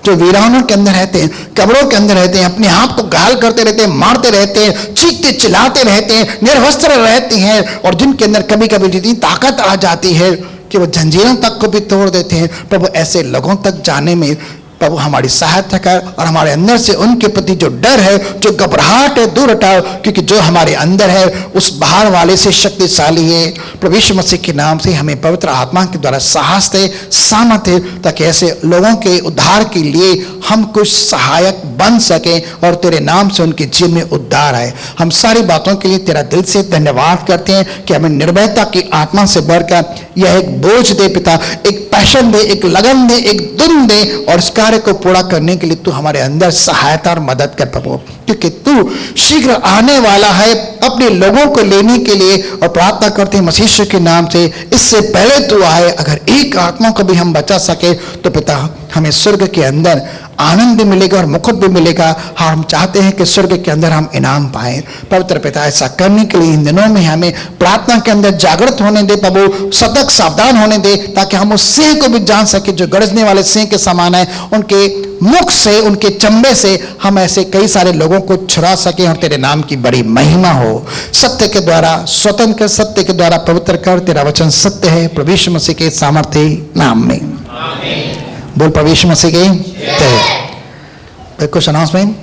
जो वीरानों के अंदर रहते हैं, कब्रों के अंदर रहते हैं, अपने आप को घायल करते रहते हैं, मारते रहते हैं, चीखते चिल्लाते रहते हैं, निर्वस्त्र रहते हैं और जिनके अंदर कभी कभी जितनी ताकत आ जाती है कि वो जंजीरों तक को भी तोड़ देते हैं। प्रभु ऐसे लोगों तक जाने में प्रभु हमारी सहायता कर और हमारे अंदर से उनके प्रति जो डर है, जो घबराहट है, दूर हटाओ, क्योंकि जो हमारे अंदर है उस बाहर वाले से शक्तिशाली है। प्रभु यीशु मसीह के नाम से हमें पवित्र आत्मा के द्वारा साहस दे, सामर्थ है, ताकि ऐसे लोगों के उद्धार के लिए हम कुछ सहायक बन सके और तेरे नाम से उनके जीवन में उद्धार आए। हम सारी बातों के लिए तेरा दिल से धन्यवाद करते हैं कि हमें निर्भयता की आत्मा से भरकर यह एक बोझ दे पिता, एक पैशन दे, एक लगन दे, एक दुन दे और इस कार्य को पूरा करने के लिए तू हमारे अंदर सहायता और मदद कर प्रभु, क्योंकि तू शीघ्र आने वाला है अपने लोगों को लेने के लिए। और प्रार्थना करते हैं मसीह यीशु के नाम से, इससे पहले तू आए, अगर एक आत्मा को भी हम बचा सके तो पिता हमें स्वर्ग के अंदर आनंद भी मिलेगा और मुकुट भी मिलेगा। हाँ, हम चाहते हैं कि स्वर्ग के अंदर हम इनाम पाएं। पवित्र पिता ऐसा करने के लिए इन दिनों में हमें प्रार्थना के अंदर जागृत होने दे प्रभु, सतर्क सावधान होने दे, ताकि हम उस सिंह को भी जान सके जो गरजने वाले सिंह के समान है। उनके मुख से, उनके चंबे से हम ऐसे कई सारे लोगों को छुड़ा सके और तेरे नाम की बड़ी महिमा हो। सत्य के द्वारा स्वतंत्र, सत्य के द्वारा पवित्र कर, तेरा वचन सत्य है। प्रभु यीशु मसीह के सामर्थ्य नाम में बोल प्रभु यीशु मसीह की जय। कुछ अनाउंसमेंट।